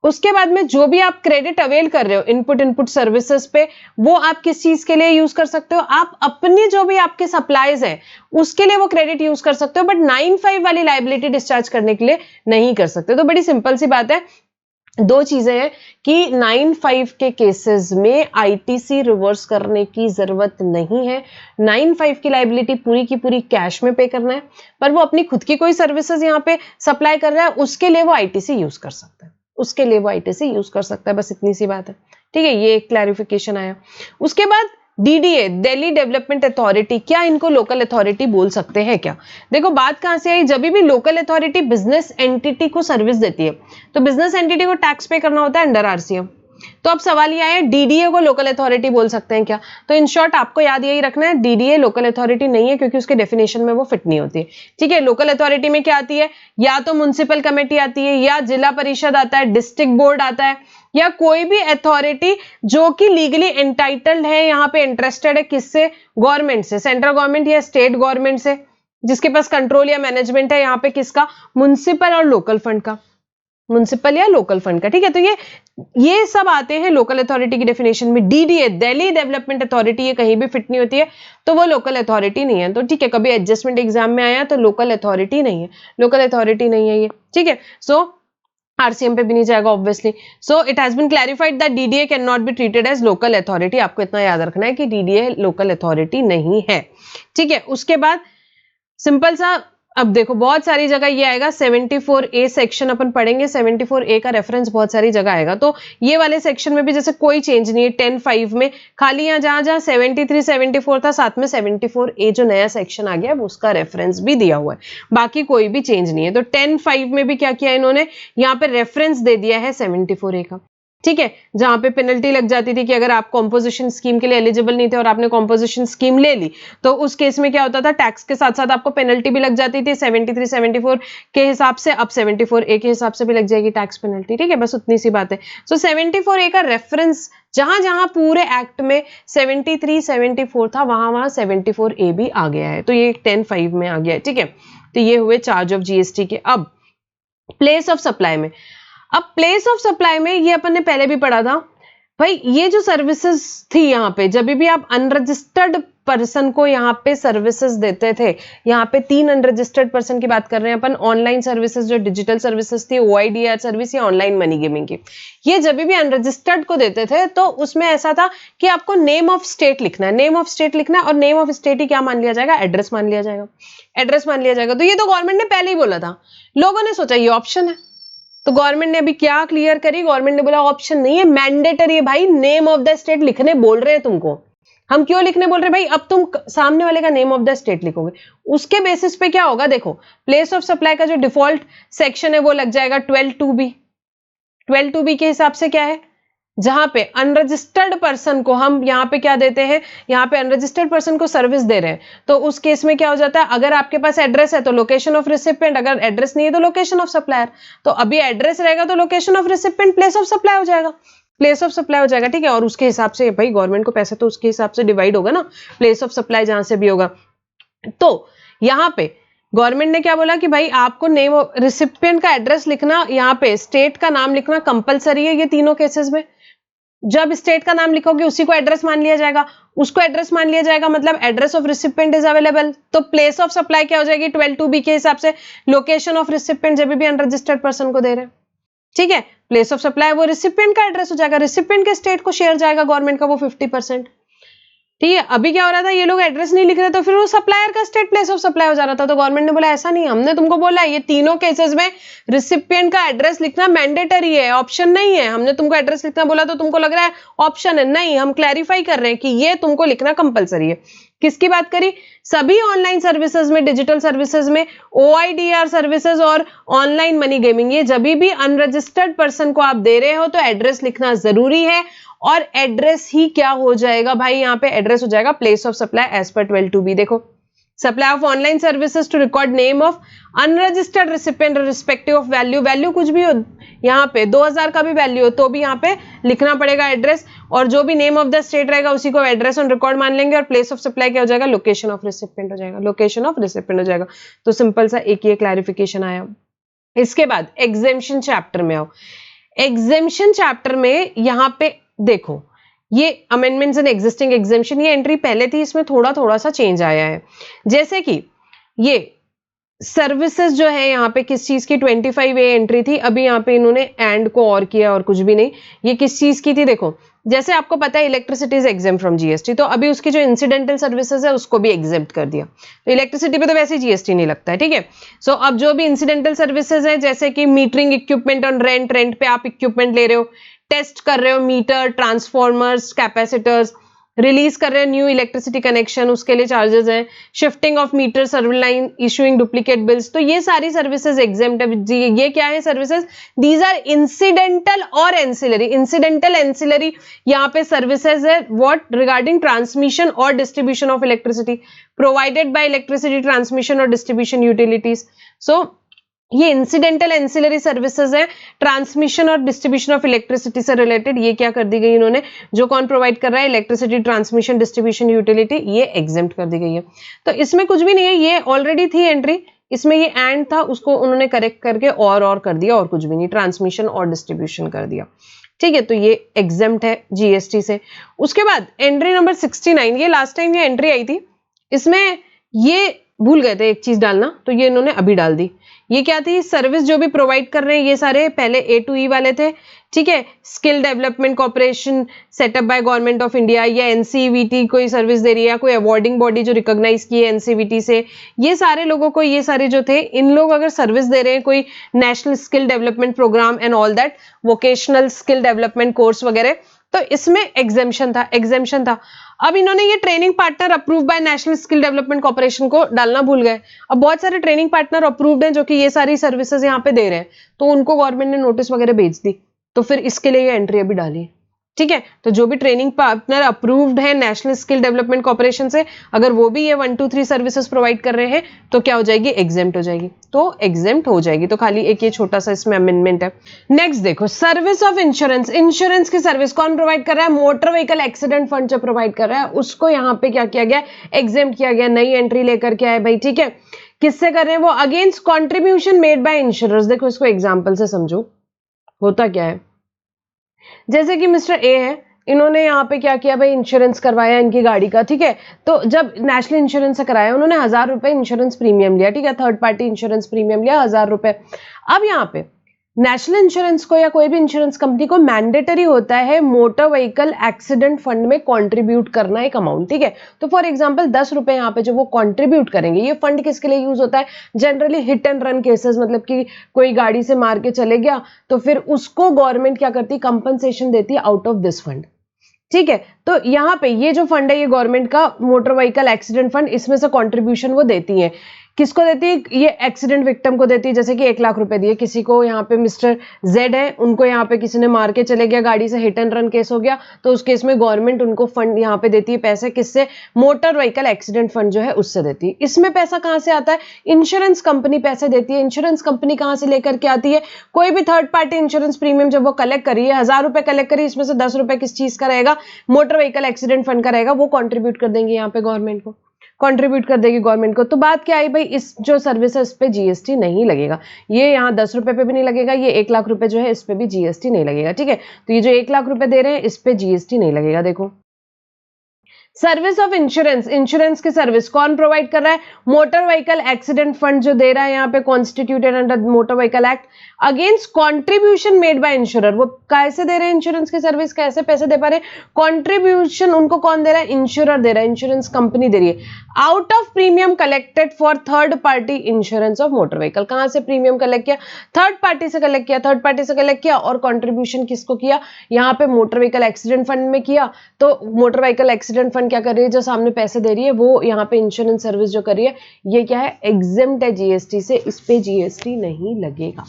उसके बाद में जो भी आप क्रेडिट अवेल कर रहे हो इनपुट सर्विसेज पे, वो आप किस चीज के लिए यूज कर सकते हो, आप अपनी जो भी आपके सप्लाईज है उसके लिए वो क्रेडिट यूज कर सकते हो, बट 95 वाली लायबिलिटी डिस्चार्ज करने के लिए नहीं कर सकते। तो बड़ी सिंपल सी बात है, दो चीजें हैं कि 95 के केसेस में आईटीसी रिवर्स करने की जरूरत नहीं है, 95 की लायबिलिटी पूरी की पूरी कैश में पे करना है, पर वो अपनी खुद की कोई सर्विसेज यहाँ पे सप्लाई कर रहा है, उसके लिए वो आईटीसी यूज कर सकता है, उसके लिए वो आईटीसी यूज कर सकता है, बस इतनी सी बात है, ठीक है। ये एक क्लैरिफिकेशन आया। उसके बाद डीडीए, दिल्ली डेवलपमेंट अथॉरिटी, क्या इनको लोकल अथॉरिटी बोल सकते हैं क्या? देखो बात कहां से आई, जब भी लोकल अथॉरिटी बिजनेस एंटिटी को सर्विस देती है तो बिजनेस एंटिटी को टैक्स पे करना होता है अंडर आरसीएम। तो अब सवाल ये आया, डीडीए को लोकल अथॉरिटी बोल सकते हैं क्या? तो इन शॉर्ट आपको याद यही रखना है, डीडीए लोकल अथॉरिटी नहीं है, क्योंकि उसके डेफिनेशन में वो फिट नहीं होती है, ठीक है। लोकल अथॉरिटी में क्या आती है, या तो म्युनिसिपल कमेटी आती है, या जिला परिषद आता है, डिस्ट्रिक्ट बोर्ड आता है, या कोई भी अथॉरिटी जो कि लीगली एंटाइटल्ड है, यहाँ पे इंटरेस्टेड है, किससे, गवर्नमेंट से, सेंट्रल गवर्नमेंट या स्टेट गवर्नमेंट से, जिसके पास कंट्रोल या मैनेजमेंट है यहाँ पे किसका, म्युनिसिपल और लोकल फंड का, म्युनिसिपल या लोकल फंड का, ठीक है। तो ये सब आते हैं लोकल अथॉरिटी की डेफिनेशन में। डीडीए, दिल्ली डेवलपमेंट अथॉरिटी, ये कहीं भी फिट नहीं होती है, तो वो लोकल अथॉरिटी नहीं है। तो ठीक है, कभी एडजस्टमेंट एग्जाम में आया तो लोकल अथॉरिटी नहीं है, लोकल अथॉरिटी नहीं है ये, ठीक है। सो आरसीएम पे भी नहीं जाएगा obviously. So it has been clarified that DDA cannot be treated as local authority, आपको इतना याद रखना है कि डीडीए लोकल अथॉरिटी नहीं है, ठीक है। उसके बाद सिंपल सा, अब देखो बहुत सारी जगह ये आएगा, 74A सेक्शन अपन पढ़ेंगे, 74A का रेफरेंस बहुत सारी जगह आएगा, तो ये वाले सेक्शन में भी जैसे कोई चेंज नहीं है 10(5) में, खाली यहाँ जहां जहां 73, 74 था, साथ में 74A जो नया सेक्शन आ गया है उसका रेफरेंस भी दिया हुआ है, बाकी कोई भी चेंज नहीं है। तो 10(5) में भी क्या किया इन्होंने, यहाँ पे रेफरेंस दे दिया है 74A का, ठीक है, जहां पे पेनल्टी लग जाती थी कि अगर आप कॉम्पोजिशन स्कीम के लिए एलिजिबल नहीं थे और आपने कॉम्पोजिशन स्कीम ले ली, तो उस केस में क्या होता था, टैक्स के साथ साथ आपको पेनल्टी भी लग जाती थी 73, 74 के हिसाब से, अब 74A के हिसाब से भी लग जाएगी टैक्स पेनल्टी, ठीक है, बस उतनी सी बात है। सो 74A का रेफरेंस जहां जहां पूरे एक्ट में 73, 74 था, वहां वहां 74A भी आ गया है, तो ये 10(5) में आ गया है, ठीक है। तो ये हुए चार्ज ऑफ जीएसटी के। अब प्लेस ऑफ सप्लाई में, अब प्लेस ऑफ सप्लाई में ये अपन ने पहले भी पढ़ा था भाई, ये जो सर्विसेज थी यहाँ पे, जब भी आप अनरजिस्टर्ड पर्सन को यहाँ पे सर्विसेज देते थे, यहाँ पे 3 अनरजिस्टर्ड पर्सन की बात कर रहे हैं अपन, ऑनलाइन सर्विसेज जो डिजिटल सर्विसेज थी, OIDR सर्विस या ऑनलाइन मनी गेमिंग की, ये जब भी अनरजिस्टर्ड को देते थे तो उसमें ऐसा था कि आपको नेम ऑफ स्टेट लिखना है, नेम ऑफ स्टेट लिखना है, और नेम ऑफ स्टेट ही क्या मान लिया जाएगा, एड्रेस मान लिया जाएगा, एड्रेस मान लिया जाएगा। तो ये तो गवर्नमेंट ने पहले ही बोला था, लोगों ने सोचा ये ऑप्शन है, तो गवर्नमेंट ने अभी क्या क्लियर करी, गवर्नमेंट ने बोला ऑप्शन नहीं है, मैंडेटरी है भाई, नेम ऑफ द स्टेट लिखने बोल रहे हैं तुमको। हम क्यों लिखने बोल रहे हैं भाई, अब तुम सामने वाले का नेम ऑफ द स्टेट लिखोगे, उसके बेसिस पे क्या होगा, देखो प्लेस ऑफ सप्लाई का जो डिफॉल्ट सेक्शन है वो लग जाएगा 12(2)(b). 12(2)(b) के हिसाब से क्या है, जहां पे अनरजिस्टर्ड पर्सन को हम यहाँ पे क्या देते हैं, यहाँ पे अनरजिस्टर्ड पर्सन को सर्विस दे रहे हैं, तो उस केस में क्या हो जाता है, अगर आपके पास एड्रेस है तो लोकेशन ऑफ रिसिपिएंट, अगर एड्रेस नहीं है तो लोकेशन ऑफ सप्लायर, तो अभी एड्रेस रहेगा तो location of recipient place of supply हो जाएगा। प्लेस ऑफ सप्लाई हो जाएगा, ठीक है। और उसके हिसाब से भाई गवर्नमेंट को पैसा तो उसके हिसाब से डिवाइड होगा ना, प्लेस ऑफ सप्लाई जहां से भी होगा। तो यहाँ पे गवर्नमेंट ने क्या बोला कि भाई आपको नेम रिसिपिएंट का एड्रेस लिखना, यहाँ पे स्टेट का नाम लिखना कंपलसरी है। ये तीनों केसेस में जब स्टेट का नाम लिखोगे उसी को एड्रेस मान लिया जाएगा, उसको एड्रेस मान लिया जाएगा, मतलब address of recipient is available. तो प्लेस ऑफ सप्लाई क्या हो जाएगी 12(2)(b) के हिसाब से, लोकेशन ऑफ रिसिपिएंट जब भी अनरजिस्टर्ड पर्सन को दे रहे हैं, ठीक है। प्लेस ऑफ सप्लाई वो रिसिपिएंट का एड्रेस हो जाएगा, रिसिपिएंट के स्टेट को शेयर जाएगा गवर्नमेंट का वो 50%, ठीक है। अभी क्या हो रहा था, ये लोग एड्रेस नहीं लिख रहे तो फिर वो सप्लायर का स्टेट प्लेस ऑफ सप्लाई हो जा रहा था। तो गवर्नमेंट ने बोला ऐसा नहीं, हमने तुमको बोला ये तीनों केसेस में रिसिपिएंट का एड्रेस लिखना मैंडेटरी है, ऑप्शन नहीं है। हमने तुमको एड्रेस लिखना बोला तो तुमको लग रहा है ऑप्शन है, नहीं, हम क्लैरिफाई कर रहे हैं कि ये तुमको लिखना कंपलसरी है। किसकी बात करी, सभी ऑनलाइन सर्विसेज में, डिजिटल सर्विसेज में, OIDR सर्विसेज और ऑनलाइन मनी गेमिंग, ये जब भी अनरजिस्टर्ड पर्सन को आप दे रहे हो तो एड्रेस लिखना जरूरी है। और एड्रेस ही क्या हो जाएगा भाई, यहाँ पे एड्रेस हो जाएगा प्लेस ऑफ सप्लाई एज पर 12(2)(b)। देखो, supply of online services to record name of unregistered recipient respective of value, value कुछ भी हो, यहाँ पे 2000 का भी वैल्यू हो तो भी यहाँ पे लिखना पड़ेगा एड्रेस, और जो भी नेम ऑफ द स्टेट रहेगा उसी को एड्रेस ऑन रिकॉर्ड मान लेंगे। और प्लेस ऑफ सप्लाई क्या हो जाएगा, लोकेशन ऑफ रिसिपिएंट हो जाएगा, लोकेशन ऑफ रिसिपिएंट हो जाएगा। तो सिंपल सा एक ये क्लैरिफिकेशन आया। इसके बाद एग्जेम्पशन चैप्टर में आओ। एग्जेम्पशन चैप्टर में यहाँ पे देखो, ये अमेंडमेंट्स एंड एग्जिस्टिंग एग्जेम्पशन, ये एंट्री पहले थी, इसमें थोड़ा थोड़ा सा चेंज आया है। जैसे कि ये सर्विसेज जो है यहाँ पे किस चीज की 25A एंट्री थी, अभी यहाँ पे इन्होंने एंड को और किया और कुछ भी नहीं। ये किस चीज की थी, देखो जैसे आपको पता है electricity is exempt from GST, तो अभी उसकी जो इंसिडेंटल सर्विसेज है उसको भी एग्जेम्प्ट कर दिया। तो इलेक्ट्रिसिटी पे तो वैसे GST नहीं लगता है, ठीक है। सो अब जो भी इंसिडेंटल सर्विसेज है, जैसे कि metering equipment on rent, rent पे आप इक्विपमेंट ले रहे हो, टेस्ट कर रहे हो मीटर, ट्रांसफॉर्मर्स, कैपेसिटर्स, रिलीज कर रहे हैं न्यू इलेक्ट्रिसिटी कनेक्शन, उसके लिए चार्जेस हैं, shifting of meter, server line, issuing duplicate bills, तो ये सारी सर्विसेज एग्जेम्प्ट है। ये क्या है सर्विसेज, दीज आर इंसिडेंटल और एंसिलरी। इंसिडेंटल एंसिलरी यहाँ पे सर्विसेज है व्हाट रिगार्डिंग ट्रांसमिशन और distribution of electricity provided by electricity transmission और डिस्ट्रीब्यूशन यूटिलिटीज। सो ये इंसिडेंटल एंसिलरी सर्विसेज है ट्रांसमिशन और डिस्ट्रीब्यूशन ऑफ इलेक्ट्रिसिटी से रिलेटेड। ये क्या कर दी गई इन्होंने, जो कौन प्रोवाइड कर रहा है, इलेक्ट्रिसिटी ट्रांसमिशन डिस्ट्रीब्यूशन यूटिलिटी, ये एग्जेम्प्ट कर दी गई है। तो इसमें कुछ भी नहीं है, ये ऑलरेडी थी एंट्री, इसमें ये एंड था, उसको उन्होंने करेक्ट करके और कर दिया, और कुछ भी नहीं, ट्रांसमिशन और डिस्ट्रीब्यूशन कर दिया, ठीक है। तो ये एग्जेम्प्ट है GST से। उसके बाद एंट्री नंबर 69, ये लास्ट टाइम ये एंट्री आई थी, इसमें ये भूल गए थे एक चीज डालना, तो ये इन्होंने अभी डाल दी। ये क्या थी, सर्विस जो भी प्रोवाइड कर रहे हैं ये सारे पहले A to E वाले थे, ठीक है। Skill development corporation setup by government of India, या NCVT कोई सर्विस दे रही है, या कोई अवार्डिंग बॉडी जो रिकॉग्नाइज की है NCVT से, ये सारे लोगों को, ये सारे जो थे, इन लोग अगर सर्विस दे रहे हैं कोई national skill development program and all that, vocational skill development course वगैरह, तो इसमें एग्जेम्पशन था। अब इन्होंने ये training partner approve by national skill development corporation को डालना भूल गए। अब बहुत सारे ट्रेनिंग पार्टनर अप्रूव्ड हैं जो कि ये सारी सर्विसेज यहाँ पे दे रहे हैं, तो उनको गवर्नमेंट ने नोटिस वगैरह भेज दी, तो फिर इसके लिए ये एंट्री अभी डाली, ठीक है। तो जो भी ट्रेनिंग पार्टनर अप्रूव्ड है नेशनल स्किल डेवलपमेंट कॉर्पोरेशन से, अगर वो भी ये 1 2 3 सर्विसेज प्रोवाइड कर रहे हैं तो क्या हो जाएगी, एग्जेम्प्ट हो जाएगी। तो एग्जेम्प्ट हो जाएगी, तो खाली एक ये छोटा सा इसमें अमेंडमेंट है। नेक्स्ट देखो, सर्विस ऑफ इंश्योरेंस, इंश्योरेंस की सर्विस कौन प्रोवाइड कर रहा है, मोटर व्हीकल एक्सीडेंट फंड जो प्रोवाइड कर रहा है उसको यहाँ पे क्या किया गया, एग्जेम्प्ट किया गया। नई एंट्री लेकर के आए भाई, ठीक है। किससे कर रहे हैं वो, against contribution made by insurers. देखो इसको एग्जाम्पल से समझो, होता क्या है, जैसे कि मिस्टर ए है, इन्होंने यहाँ पे क्या किया भाई, इंश्योरेंस करवाया इनकी गाड़ी का, ठीक है। तो जब नेशनल इंश्योरेंस से कराया उन्होंने 1000 रुपए इंश्योरेंस प्रीमियम लिया, ठीक है, थर्ड पार्टी इंश्योरेंस प्रीमियम लिया 1000 रुपए। अब यहाँ पे नेशनल इंश्योरेंस को या कोई भी इंश्योरेंस कंपनी को मैंडेटरी होता है मोटर व्हीकल एक्सीडेंट फंड में कंट्रीब्यूट करना एक अमाउंट, ठीक है। तो फॉर एग्जांपल 10 रुपए यहाँ पे जो वो कंट्रीब्यूट करेंगे, ये फंड किसके लिए यूज होता है, generally hit and run cases, मतलब कि कोई गाड़ी से मार के चले गया तो फिर उसको गवर्नमेंट क्या करती है, कंपनसेशन देती है आउट ऑफ दिस फंड, ठीक है। तो यहाँ पे ये जो फंड है ये गवर्नमेंट का मोटर व्हीकल एक्सीडेंट फंड, इसमें से कंट्रीब्यूशन वो देती है। किसको देती है? ये एक्सीडेंट विक्टिम को देती है, जैसे कि 1 लाख रुपए दिए किसी को, यहाँ पे मिस्टर जेड है, उनको यहाँ पे किसी ने मार के चले गया, गाड़ी से हिट एंड रन केस हो गया, तो उस केस में गवर्नमेंट उनको फंड यहाँ पे देती है, पैसे किससे? मोटर व्हीकल एक्सीडेंट फंड जो है उससे देती है। इसमें पैसा कहां से आता है? इंश्योरेंस कंपनी पैसे देती है। इंश्योरेंस कंपनी कहां से लेकर के आती है? कोई भी थर्ड पार्टी इंश्योरेंस प्रीमियम जब वो कलेक्ट करी है, 1000 रुपए कलेक्ट करी, इसमें से 10 रुपए किस चीज का रहेगा? मोटर व्हीकल एक्सीडेंट फंड का रहेगा, वो कॉन्ट्रीब्यूट कर देंगे यहाँ पे गवर्नमेंट को, कंट्रीब्यूट कर देगी गवर्नमेंट को। तो बात क्या आई भाई, इस जो सर्विस है इस पे जीएसटी नहीं लगेगा। ये यहाँ 10 रुपए पे भी नहीं लगेगा, ये 1 लाख रुपए जो है इस पे भी जीएसटी नहीं लगेगा, ठीक है। तो ये जो 1 लाख रुपए दे रहे हैं इस पे जीएसटी नहीं लगेगा। देखो, सर्विस ऑफ इंश्योरेंस, इंश्योरेंस की सर्विस कौन प्रोवाइड कर रहा है? मोटर व्हीकल एक्सीडेंट फंड जो दे रहा है यहाँ पे, constituted under motor vehicle act, against contribution made by insurer. वो कैसे दे रहे हैं इंश्योरेंस की सर्विस, कैसे पैसे दे पा रहे हैं? कॉन्ट्रीब्यूशन उनको कौन दे रहा है? इंश्योरर दे रहा है, इंश्योरेंस कंपनी दे रही है, out of premium collected for third party insurance of motor vehicle. कहां से प्रीमियम कलेक्ट किया? थर्ड पार्टी से कलेक्ट किया, थर्ड पार्टी से कलेक्ट किया, और कॉन्ट्रीब्यूशन किसको किया? यहाँ पे मोटर व्हीकल एक्सीडेंट फंड में किया। तो मोटर व्हीकल एक्सीडेंट फंड क्या कर रही है? जो सामने पैसे दे रही है वो यहाँ पे इंश्योरेंस सर्विस जो कर रही है, ये क्या है? एग्जेम्प्ट है जीएसटी से, इस पे जीएसटी नहीं लगेगा,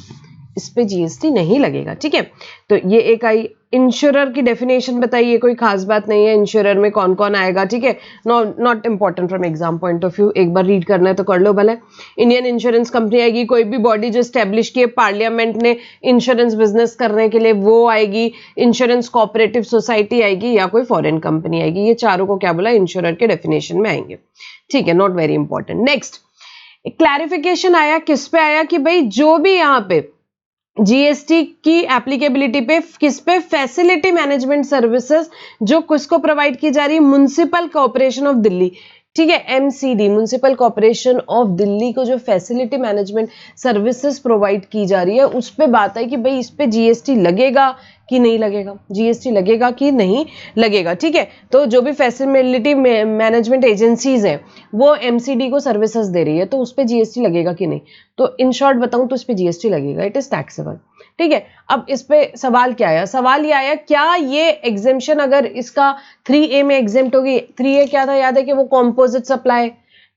इस पे जीएसटी नहीं लगेगा, ठीक है। तो ये एक आई। इंश्योरर की डेफिनेशन बताइए, कोई खास बात नहीं है, इंश्योरर में कौन कौन आएगा, ठीक है। Not important from exam point of view, एक बार रीड करना है तो कर लो भले। इंडियन इंश्योरेंस कंपनी आएगी, कोई भी बॉडी जो स्टैब्लिश की है पार्लियामेंट ने इंश्योरेंस बिजनेस करने के लिए, वो आएगी। इंश्योरेंस कोऑपरेटिव सोसाइटी आएगी, या कोई फॉरेन कंपनी आएगी। ये चारों को क्या बोला? इंश्योरर के डेफिनेशन में आएंगे, ठीक है, not very important. Next clarification आया, किस पे आया कि भाई जो भी यहाँ पे जीएसटी की एप्लीकेबिलिटी पे, किस पे? फैसिलिटी मैनेजमेंट सर्विसेज जो किसको प्रोवाइड की जा रही है? म्युनिसिपल कॉर्पोरेशन ऑफ दिल्ली, ठीक है, MCD, municipal corporation of Delhi को जो फैसिलिटी मैनेजमेंट सर्विसेज प्रोवाइड की जा रही है, उस पे बात है कि भाई इस पे जीएसटी लगेगा कि नहीं लगेगा, जीएसटी लगेगा कि नहीं लगेगा, ठीक है। तो जो भी फैसिलिटी मैनेजमेंट एजेंसीज हैं वो एमसीडी को सर्विसेज दे रही है, तो उस पे जीएसटी लगेगा कि नहीं? तो इन शॉर्ट बताऊं तो इस पे जीएसटी लगेगा, इट इज टैक्सेबल, ठीक है। अब इस पे सवाल क्या आया? सवाल ये आया, क्या ये एग्जेम्पशन अगर इसका 3A में एग्जेम्प्ट होगी? 3A क्या था? याद है कि वो कॉम्पोजिट सप्लाई,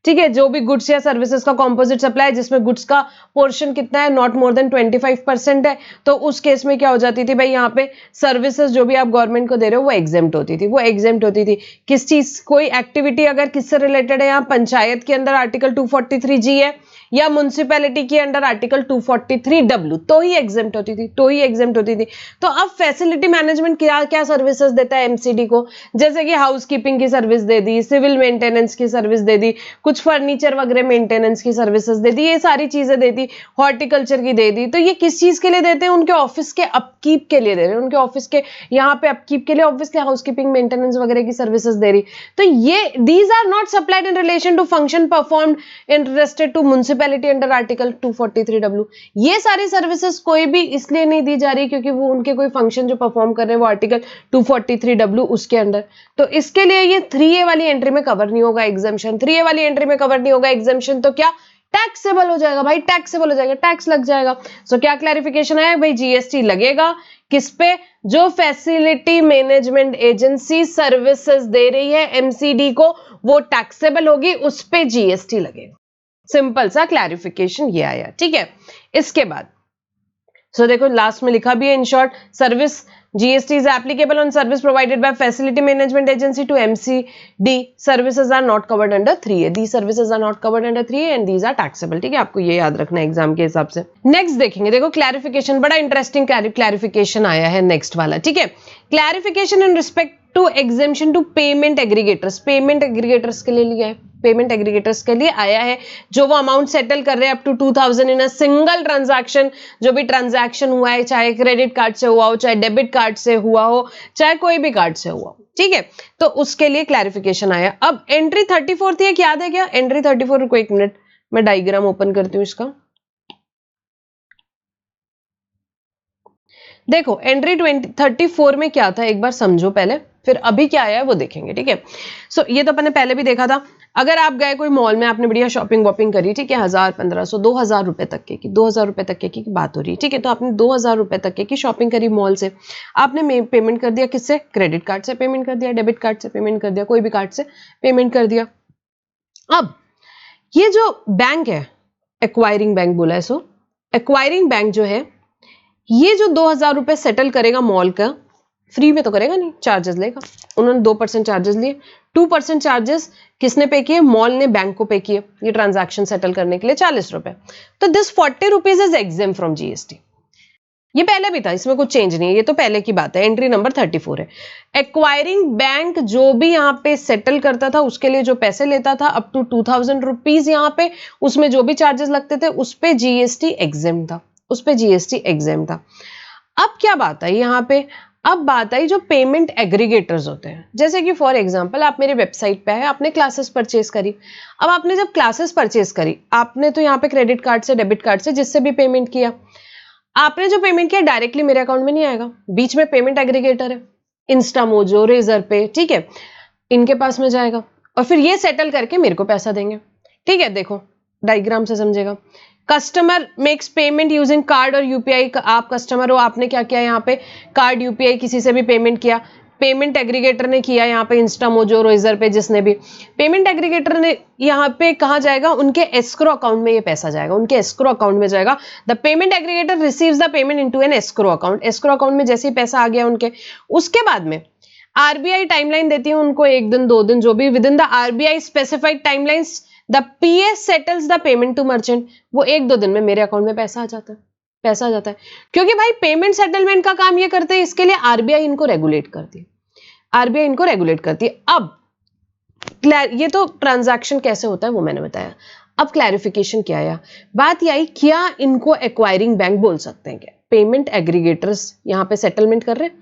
ठीक है, जो भी गुड्स या सर्विसेज का कॉम्पोजिट सप्लाई, जिसमें गुड्स का पोर्शन कितना है? नॉट मोर देन 25% है। तो उस केस में क्या हो जाती थी भाई, यहाँ पे सर्विसेज जो भी आप गवर्नमेंट को दे रहे हो वो एग्जेम्प्ट होती थी, वो एग्जेम्प्ट होती थी। किस चीज? कोई एक्टिविटी अगर किससे रिलेटेड है, यहाँ पंचायत के अंदर आर्टिकल 243G है, या म्युनिसिपैलिटी के अंडर आर्टिकल 243W, तो ही एग्जेम्प्ट होती थी, तो ही एग्जेम्प्ट होती थी। तो अब फैसिलिटी मैनेजमेंट क्या क्या सर्विसेज देता है एमसीडी को? जैसे कि हाउस कीपिंग की सर्विस दे दी, सिविल मेंटेनेंस की सर्विस दे दी, कुछ फर्नीचर वगैरह मेंटेनेंस की सर्विसेज दे दी, ये सारी चीजें दे दी, हॉर्टिकल्चर की दे दी। तो ये किस चीज के लिए देते हैं? उनके ऑफिस के अपकीप के लिए दे रहे हैं, उनके ऑफिस के यहाँ पे अपकीप के लिए, ऑफिस के हाउस कीपिंग मेंटेनेंस वगैरह की सर्विसेज दे रही। तो ये these are not supplied in relation to function performed interested to municipality under article 243W। ये सारी सर्विसेज कोई भी इसलिए नहीं दी जा रही क्योंकि वो उनके कोई फंक्शन जो परफॉर्म कर रहे हैं वो आर्टिकल 243W उसके अंदर, तो इसके लिए ये 3A वाली एंट्री में कवर नहीं होगा एग्जाम्पशन। 3A वाली एंट्री में कवर नहीं होगा एग्जाम्पशन, तो क्या टैक्सेबल हो जाएगा भाई, टैक्सेबल हो जाएगा, टैक्स लग जाएगा। सो क्या क्लैरिफिकेशन है भाई? जीएसटी लगेगा किस पे? जो फैसिलिटी मैनेजमेंट एजेंसी सर्विसेज दे रही है एमसीडी को, वो टैक्सेबल होगी, उस पे जीएसटी लगेगा। सिंपल सा क्लैरिफिकेशन ये आया, ठीक है। इसके बाद सो देखो लास्ट में लिखा भी है, in short, service GST is applicable on service provided by facility management agency to MCD. Services are not covered under 3A. These services are not covered under 3A and these are taxable. ठीक है, आपको ये याद रखना है exam के हिसाब से। नेक्स्ट देखेंगे, देखो क्लैरिफिकेशन, बड़ा इंटरेस्टिंग क्लैरिफिकेशन आया है नेक्स्ट वाला, ठीक है। Clarification in respect to exemption to payment aggregators. Payment aggregators के लिए लिया है, पेमेंट एग्रीगेटर्स के लिए आया है, जो वो अमाउंट सेटल कर रहे हैं up to 2000 in a single transaction. जो भी ट्रांजैक्शन हुआ है, चाहे क्रेडिट कार्ड से हुआ हो, चाहे डेबिट कार्ड से हुआ हो, चाहे कोई भी कार्ड से हुआ हो, ठीक है, तो उसके लिए क्लैरिफिकेशन आया। अब एंट्री 34 थी, याद है क्या? एंट्री 34, रुको एक मिनट, मैं डायग्राम ओपन करती हूँ इसका। देखो एंट्री 34 में क्या था, एक बार समझो पहले, फिर अभी क्या आया है वो देखेंगे, ठीक है। सो ये तो अपन ने पहले भी देखा था। अगर आप गए कोई मॉल में, आपने बढ़िया शॉपिंग वॉपिंग करी, ठीक है, 1000, 1500, 2000 रुपए तक की 2000 रुपए तक की बात हो रही है, ठीक है। तो आपने 2000 रुपए तक की शॉपिंग करी मॉल से, आपने पेमेंट कर दिया किससे? क्रेडिट कार्ड से पेमेंट कर दिया, डेबिट कार्ड से पेमेंट कर दिया, कोई भी कार्ड से पेमेंट कर दिया। अब ये जो बैंक है, एक्वायरिंग बैंक बोला है, सो एक्वायरिंग बैंक जो है, ये जो 2,000 रुपए सेटल करेगा मॉल का, फ्री में तो करेगा नहीं, चार्जेस लेगा। उन्होंने 2% चार्जेस लिए, 2% चार्जेस किसने पे किए? मॉल ने बैंक को पे किए ये ट्रांजैक्शन सेटल करने के लिए 40 रुपए। तो this 40 rupees is exempt from GST. ये पहले भी था, इसमें कुछ चेंज नहीं है, ये तो पहले की बात है। एंट्री नंबर 34 है। एक्वायरिंग बैंक जो भी यहाँ पे सेटल करता था उसके लिए जो पैसे लेता था अप टू 2,000 रुपीज, यहाँ पे उसमें जो भी चार्जेस लगते थे उस पे जीएसटी एग्जेम्प्ट था, उस पे जीएसटी एग्जेम्प्ट था। अब क्या बात आई यहाँ पे? अब बात आई जो पेमेंट एग्रीगेटर्स होते हैं, जैसे कि फॉर एग्जांपल आप मेरी वेबसाइट पे है, आपने क्लासेस परचेज करी। अब आपने जब क्लासेस परचेज करी, आपने तो यहाँ पे क्रेडिट कार्ड से, डेबिट कार्ड से, जिससे भी पेमेंट किया, आपने जो पेमेंट किया डायरेक्टली मेरे अकाउंट में नहीं आएगा, बीच में पेमेंट एग्रीगेटर है, इंस्टामोजो, रेजर पे, ठीक है, इनके पास में जाएगा और फिर ये सेटल करके मेरे को पैसा देंगे। ठीक है, देखो डायग्राम से समझेगा। Customer makes payment using card और यूपीआई। आप कस्टमर हो, आपने क्या किया यहाँ पे? कार्ड, यूपीआई, किसी से भी पेमेंट किया। पेमेंट एग्रीगेटर ने किया यहाँ पे, इंस्टामोजो, रेजर पे, जिसने भी। पेमेंट एग्रीगेटर ने यहाँ पे कहाँ जाएगा? उनके एस्क्रो अकाउंट में ये पैसा जाएगा, उनके एस्क्रो अकाउंट में जाएगा। The payment aggregator receives the payment into an escrow account. Escrow account में जैसे ही पैसा आ गया उनके, उसके बाद में आरबीआई टाइमलाइन देती है उनको, 1 दिन 2 दिन, जो भी within the RBI specified timelines the PS settles the payment to merchant. वो 1-2 दिन में मेरे अकाउंट में पैसा आ जाता है, पैसा आ जाता है। क्योंकि भाई पेमेंट सेटलमेंट का काम ये करते हैं, इसके लिए आरबीआई इनको रेगुलेट करती है, आरबीआई इनको रेगुलेट करती है। अब ये तो ट्रांजैक्शन कैसे होता है वो मैंने बताया। अब क्लैरिफिकेशन क्या आया? बात यह आई, क्या इनको एक्वायरिंग बैंक बोल सकते हैं क्या? पेमेंट एग्रीगेटर्स यहाँ पे सेटलमेंट कर रहे हैं,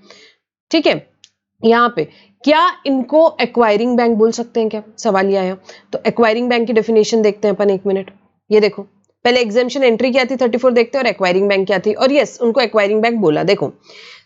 ठीक है, यहाँ पे क्या इनको एक्वायरिंग बैंक बोल सकते हैं क्या? सवाल ये आया। तो एक्वायरिंग बैंक की डेफिनेशन देखते हैं अपन, 1 मिनट। ये देखो, पहले एग्जामिशन एंट्री क्या थी 34 देखते हैं, और एक्वायरिंग बैंक क्या थी। और यस, उनको एक्वायरिंग बैंक बोला। देखो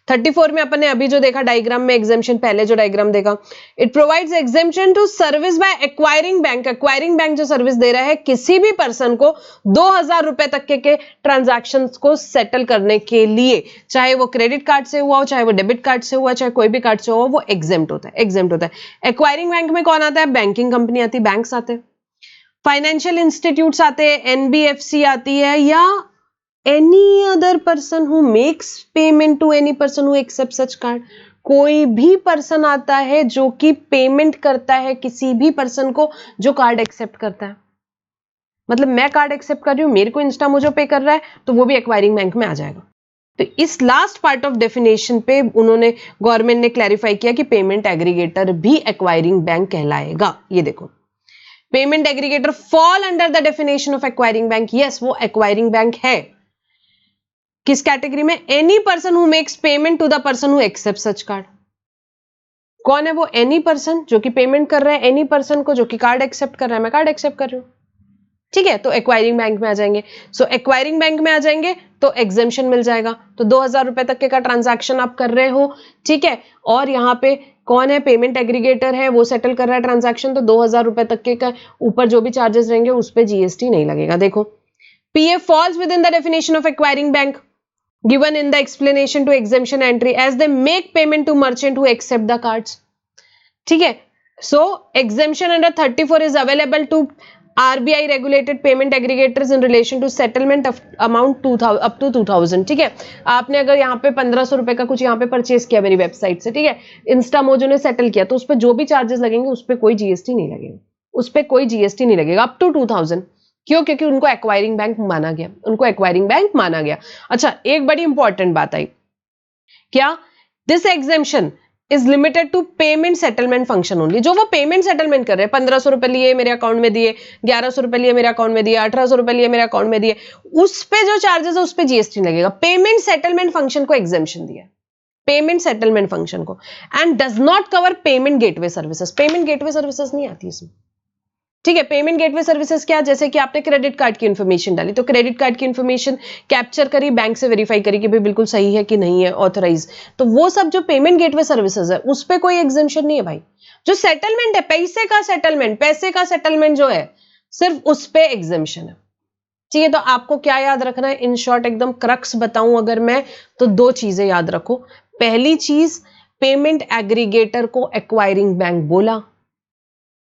34 में अपन ने अभी जो देखा डायग्राम में, एग्जामिशन पहले जो डायग्राम देखा, it provides exemption to service by acquiring bank. Acquiring bank जो सर्विस दे रहा है किसी भी पर्सन को 2,000 रुपए तक के ट्रांजैक्शन को सेटल करने के लिए, चाहे वो क्रेडिट कार्ड से हुआ हो, चाहे वो डेबिट कार्ड से हुआ, चाहे कोई भी कार्ड से हुआ, वो एग्जेम्प्ट होता है, एग्जेम्प्ट होता है। एक्वायरिंग बैंक में कौन आता है? बैंकिंग कंपनी आती है, बैंक्स आते हैं, फाइनेंशियल इंस्टीट्यूट्स आते हैं, एनबीएफसी आती है, या any other person who makes payment to any person who accepts such card। कोई भी पर्सन आता है जो कि पेमेंट करता है किसी भी पर्सन को जो कार्ड एक्सेप्ट करता है। मतलब मैं कार्ड एक्सेप्ट कर रही हूं, मेरे को इंस्टामोजो पे कर रहा है, तो वो भी एक्वायरिंग बैंक में आ जाएगा। तो इस लास्ट पार्ट ऑफ डेफिनेशन पे उन्होंने, गवर्नमेंट ने क्लैरिफाई किया कि पेमेंट एग्रीगेटर भी एक्वायरिंग बैंक कहलाएगा। ये देखो, payment aggregator fall under the definition of acquiring bank. Yes, वो एक्वायरिंग बैंक है। किस कैटेगरी में? Any person who makes payment to the person who accept such card. कौन है वो एनी पर्सन? जो कि पेमेंट कर रहा है एनी पर्सन को जो कि कार्ड एक्सेप्ट कर रहा है। मैं कार्ड एक्सेप्ट कर रही हूं, ठीक है, तो एक्वायरिंग बैंक में आ जाएंगे। सो एक्वायरिंग बैंक में आ जाएंगे तो एग्जेम्पशन मिल जाएगा। तो 2,000 रुपए तक के का ट्रांजैक्शन आप कर रहे हो, ठीक है, और यहां पे कौन है? पेमेंट एग्रीगेटर है, वो सेटल कर रहा है ट्रांजैक्शन, तो 2,000 रुपए तक के का ऊपर जो भी चार्जेस रहेंगे उस पर जीएसटी नहीं लगेगा। देखो, PF falls within the definition of acquiring bank given in the explanation to exemption entry as they make payment to merchant who accept the cards। ठीक है, so exemption under 34 is available to RBI regulated payment aggregators in relation to settlement of amount 2000 up to 2000। ठीक है, आपने अगर यहाँ पे 1,500 रुपए का कुछ यहाँ पे परचेज किया मेरी वेबसाइट से, ठीक है, इंस्टामोजो ने सेटल किया, तो उस पर जो भी चार्जेस लगेंगे उस पर कोई जीएसटी नहीं लगेगा, उस पर कोई जीएसटी नहीं लगेगा अप टू 2000। क्यों? क्योंकि उनको एक्वायरिंग बैंक माना गया, उनको एक्वायरिंग बैंक माना गया। अच्छा, एक बड़ी इंपॉर्टेंट बात आई, क्या? This exemption is limited to payment settlement function only. जो वो पेमेंट सेटलमेंट कर रहे हैं, 1,500 रुपए लिए मेरे अकाउंट में दिए, 1,100 रुपए लिए मेरे अकाउंट में दिए, 1,800 रुपए लिए मेरे अकाउंट में दिए, उस पे जो चार्जेस है उस पे जीएसटी लगेगा। पेमेंट सेटलमेंट फंक्शन को एग्जेम्पशन दिया, पेमेंट सेटलमेंट फंक्शन को, and does not cover payment gateway services. Payment gateway services नहीं आती इसमें, ठीक है। पेमेंट गेटवे सर्विसेज क्या? जैसे कि आपने क्रेडिट कार्ड की इन्फॉर्मेशन डाली, तो क्रेडिट कार्ड की इन्फॉर्मेशन कैप्चर करी, बैंक से वेरीफाई करी कि भाई बिल्कुल सही है कि नहीं है, ऑथराइज, तो वो सब जो पेमेंट गेटवे सर्विसेज है उस पर कोई एग्जेम्पशन नहीं है भाई। जो सेटलमेंट है, पैसे का सेटलमेंट, पैसे का सेटलमेंट जो है, सिर्फ उस पर एग्जेम्पशन है। ठीक है, तो आपको क्या याद रखना है? इन शॉर्ट एकदम क्रक्स बताऊं अगर मैं, तो 2 चीजें याद रखो। पहली चीज, पेमेंट एग्रीगेटर को एक्वायरिंग बैंक बोला,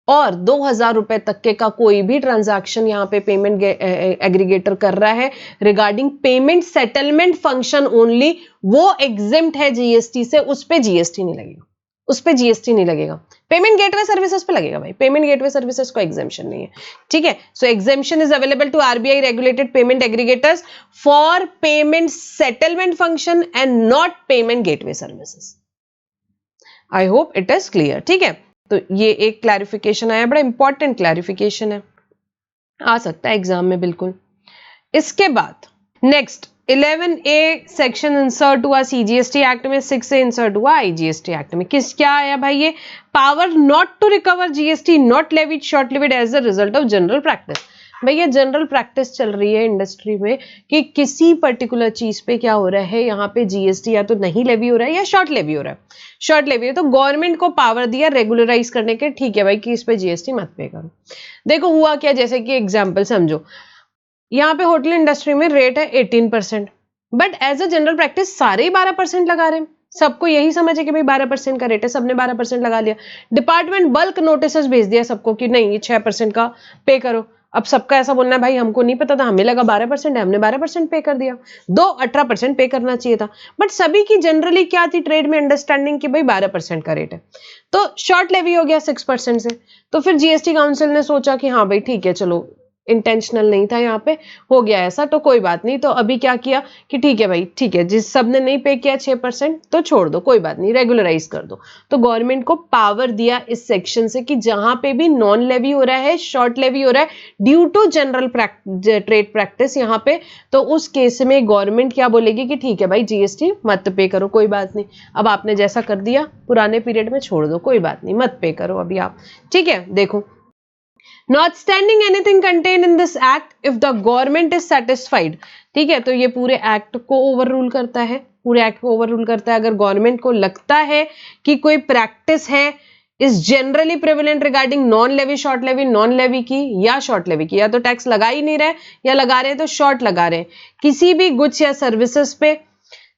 और 2,000 रुपए तक के का कोई भी ट्रांजैक्शन यहाँ पे पेमेंट एग्रीगेटर कर रहा है regarding payment settlement function only, वो एग्जिम्प्ट है जीएसटी से, उस पे जीएसटी नहीं लगेगा, उस पे जीएसटी नहीं लगेगा। पेमेंट गेटवे सर्विसेज पे लगेगा भाई, पेमेंट गेटवे सर्विसेज को एग्जेम्पशन नहीं है, ठीक है। So exemption is available to RBI regulated payment aggregators for payment settlement function and not payment gateway services. I hope it is clear, ठीक है। तो ये एक क्लैरिफिकेशन आया, बड़ा इंपॉर्टेंट क्लैरिफिकेशन है, आ सकता है एग्जाम में बिल्कुल। इसके बाद नेक्स्ट 11A सेक्शन इंसर्ट हुआ सीजीएसटी एक्ट में, 6A इंसर्ट हुआ आईजीएसटी एक्ट में। किस क्या आया भाई, ये power not to recover GST not levied short levied as a result of general practice. भैया जनरल प्रैक्टिस चल रही है इंडस्ट्री में कि किसी पर्टिकुलर चीज पे क्या हो रहा है, यहाँ पे जीएसटी या तो नहीं लेवी हो रहा है या शॉर्ट लेवी हो रहा है। शॉर्ट लेवी है तो गवर्नमेंट को पावर दिया रेगुलराइज करने के, ठीक है भाई कि इस पे जीएसटी मत पे करो। देखो हुआ क्या, जैसे कि एग्जाम्पल समझो, यहाँ पे होटल इंडस्ट्री में रेट है 18%, but as a general practice सारे ही 12% लगा रहे हैं। सबको यही समझ है कि भाई 12% का रेट है, सबने 12% लगा लिया। डिपार्टमेंट बल्क नोटिस भेज दिया सबको कि नहीं ये 6% का पे करो। अब सबका ऐसा बोलना है भाई हमको नहीं पता था, हमें लगा 12% है, हमने 12% पे कर दिया, 18% पे करना चाहिए था। बट सभी की जनरली क्या थी ट्रेड में अंडरस्टैंडिंग कि भाई 12% का रेट है, तो शॉर्ट लेवी हो गया 6% से। तो फिर जीएसटी काउंसिल ने सोचा कि हाँ भाई ठीक है चलो इंटेंशनल नहीं था, यहाँ पे हो गया ऐसा तो कोई बात नहीं। तो अभी क्या किया कि ठीक है भाई ठीक है, जिस सबने नहीं पे किया 6% तो छोड़ दो, कोई बात नहीं, रेगुलराइज कर दो। तो गवर्नमेंट को पावर दिया इस सेक्शन से कि जहां पे भी नॉन लेवी हो रहा है, शॉर्ट लेवी हो रहा है due to general trade practice यहाँ पे, तो उस केस में गवर्नमेंट क्या बोलेगी कि ठीक है भाई जीएसटी मत पे करो, कोई बात नहीं। अब आपने जैसा कर दिया पुराने पीरियड में छोड़ दो, कोई बात नहीं, मत पे करो अभी आप, ठीक है। देखो Notwithstanding anything contained in this act, if the government is satisfied, ठीक है, तो ये पूरे एक्ट को ओवर रूल करता है, पूरे एक्ट को ओवर रूल करता है। अगर गवर्नमेंट को लगता है कि कोई प्रैक्टिस है is generally prevalent regarding non levy short levy, non levy की या शॉर्ट लेवी की, या तो टैक्स लगा ही नहीं रहे या लगा रहे हैं तो शॉर्ट लगा रहे हैं किसी भी गुड्स या सर्विसेज पे,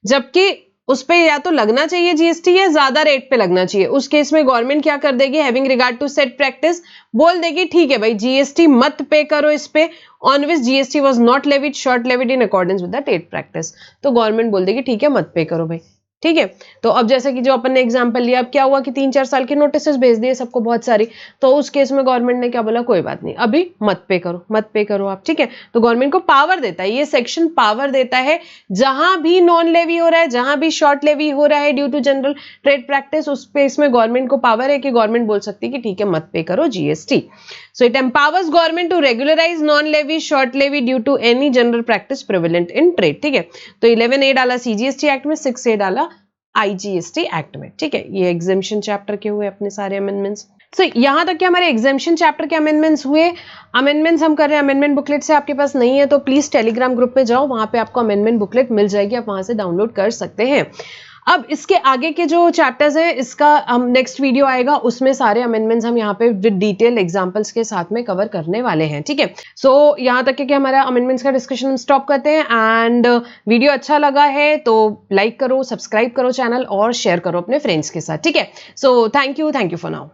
जबकि उस पे या तो लगना चाहिए जीएसटी या ज्यादा रेट पे लगना चाहिए, उस केस में गवर्नमेंट क्या कर देगी, having regard to set practice बोल देगी ठीक है भाई जीएसटी मत पे करो इस पे, on which GST was not levied short levied in accordance with the trade practice. तो गवर्नमेंट बोल देगी ठीक है मत पे करो भाई, ठीक है। तो अब जैसे कि जो अपन ने एग्जांपल लिया, अब क्या हुआ कि 3-4 साल के नोटिस भेज दिए सबको बहुत सारी, तो उस केस में गवर्नमेंट ने क्या बोला कोई बात नहीं अभी मत पे करो, मत पे करो आप, ठीक है। तो गवर्नमेंट को पावर देता है, ये सेक्शन पावर देता है जहां भी नॉन लेवी हो रहा है, जहां भी शॉर्ट लेवी हो रहा है due to general trade practice, उस पे इसमें गवर्नमेंट को पावर है कि गवर्नमेंट बोल सकती है कि ठीक है मत पे करो GST. So it empowers government to regularize non levy short levy due to any general practice prevalent in trade, ठीक है। तो 11A डाला सीजीएसटी एक्ट में, 6A डाला आईजीएसटी एक्ट में, ठीक है। ये एग्जेम्पशन चैप्टर के हुए अपने सारे अमेंडमेंट्स। सो यहां तक कि हमारे एग्जेम्पशन चैप्टर के अमेंडमेंट्स हुए। अमेंडमेंट्स हम कर रहे हैं, अमेंडमेंट बुकलेट से आपके पास नहीं है तो प्लीज टेलीग्राम ग्रुप पे जाओ, वहां पे आपको अमेंडमेंट बुकलेट मिल जाएगी, आप वहां से डाउनलोड कर सकते हैं। अब इसके आगे के जो चैप्टर्स हैं इसका हम नेक्स्ट वीडियो आएगा, उसमें सारे अमेंडमेंट्स हम यहाँ पे विद डिटेल एग्जांपल्स के साथ में कवर करने वाले हैं, ठीक है। सो यहाँ तक कि हमारा अमेंडमेंट्स का डिस्कशन हम स्टॉप करते हैं। एंड वीडियो अच्छा लगा है तो लाइक करो, सब्सक्राइब करो चैनल और शेयर करो अपने फ्रेंड्स के साथ, ठीक है। So thank you for now.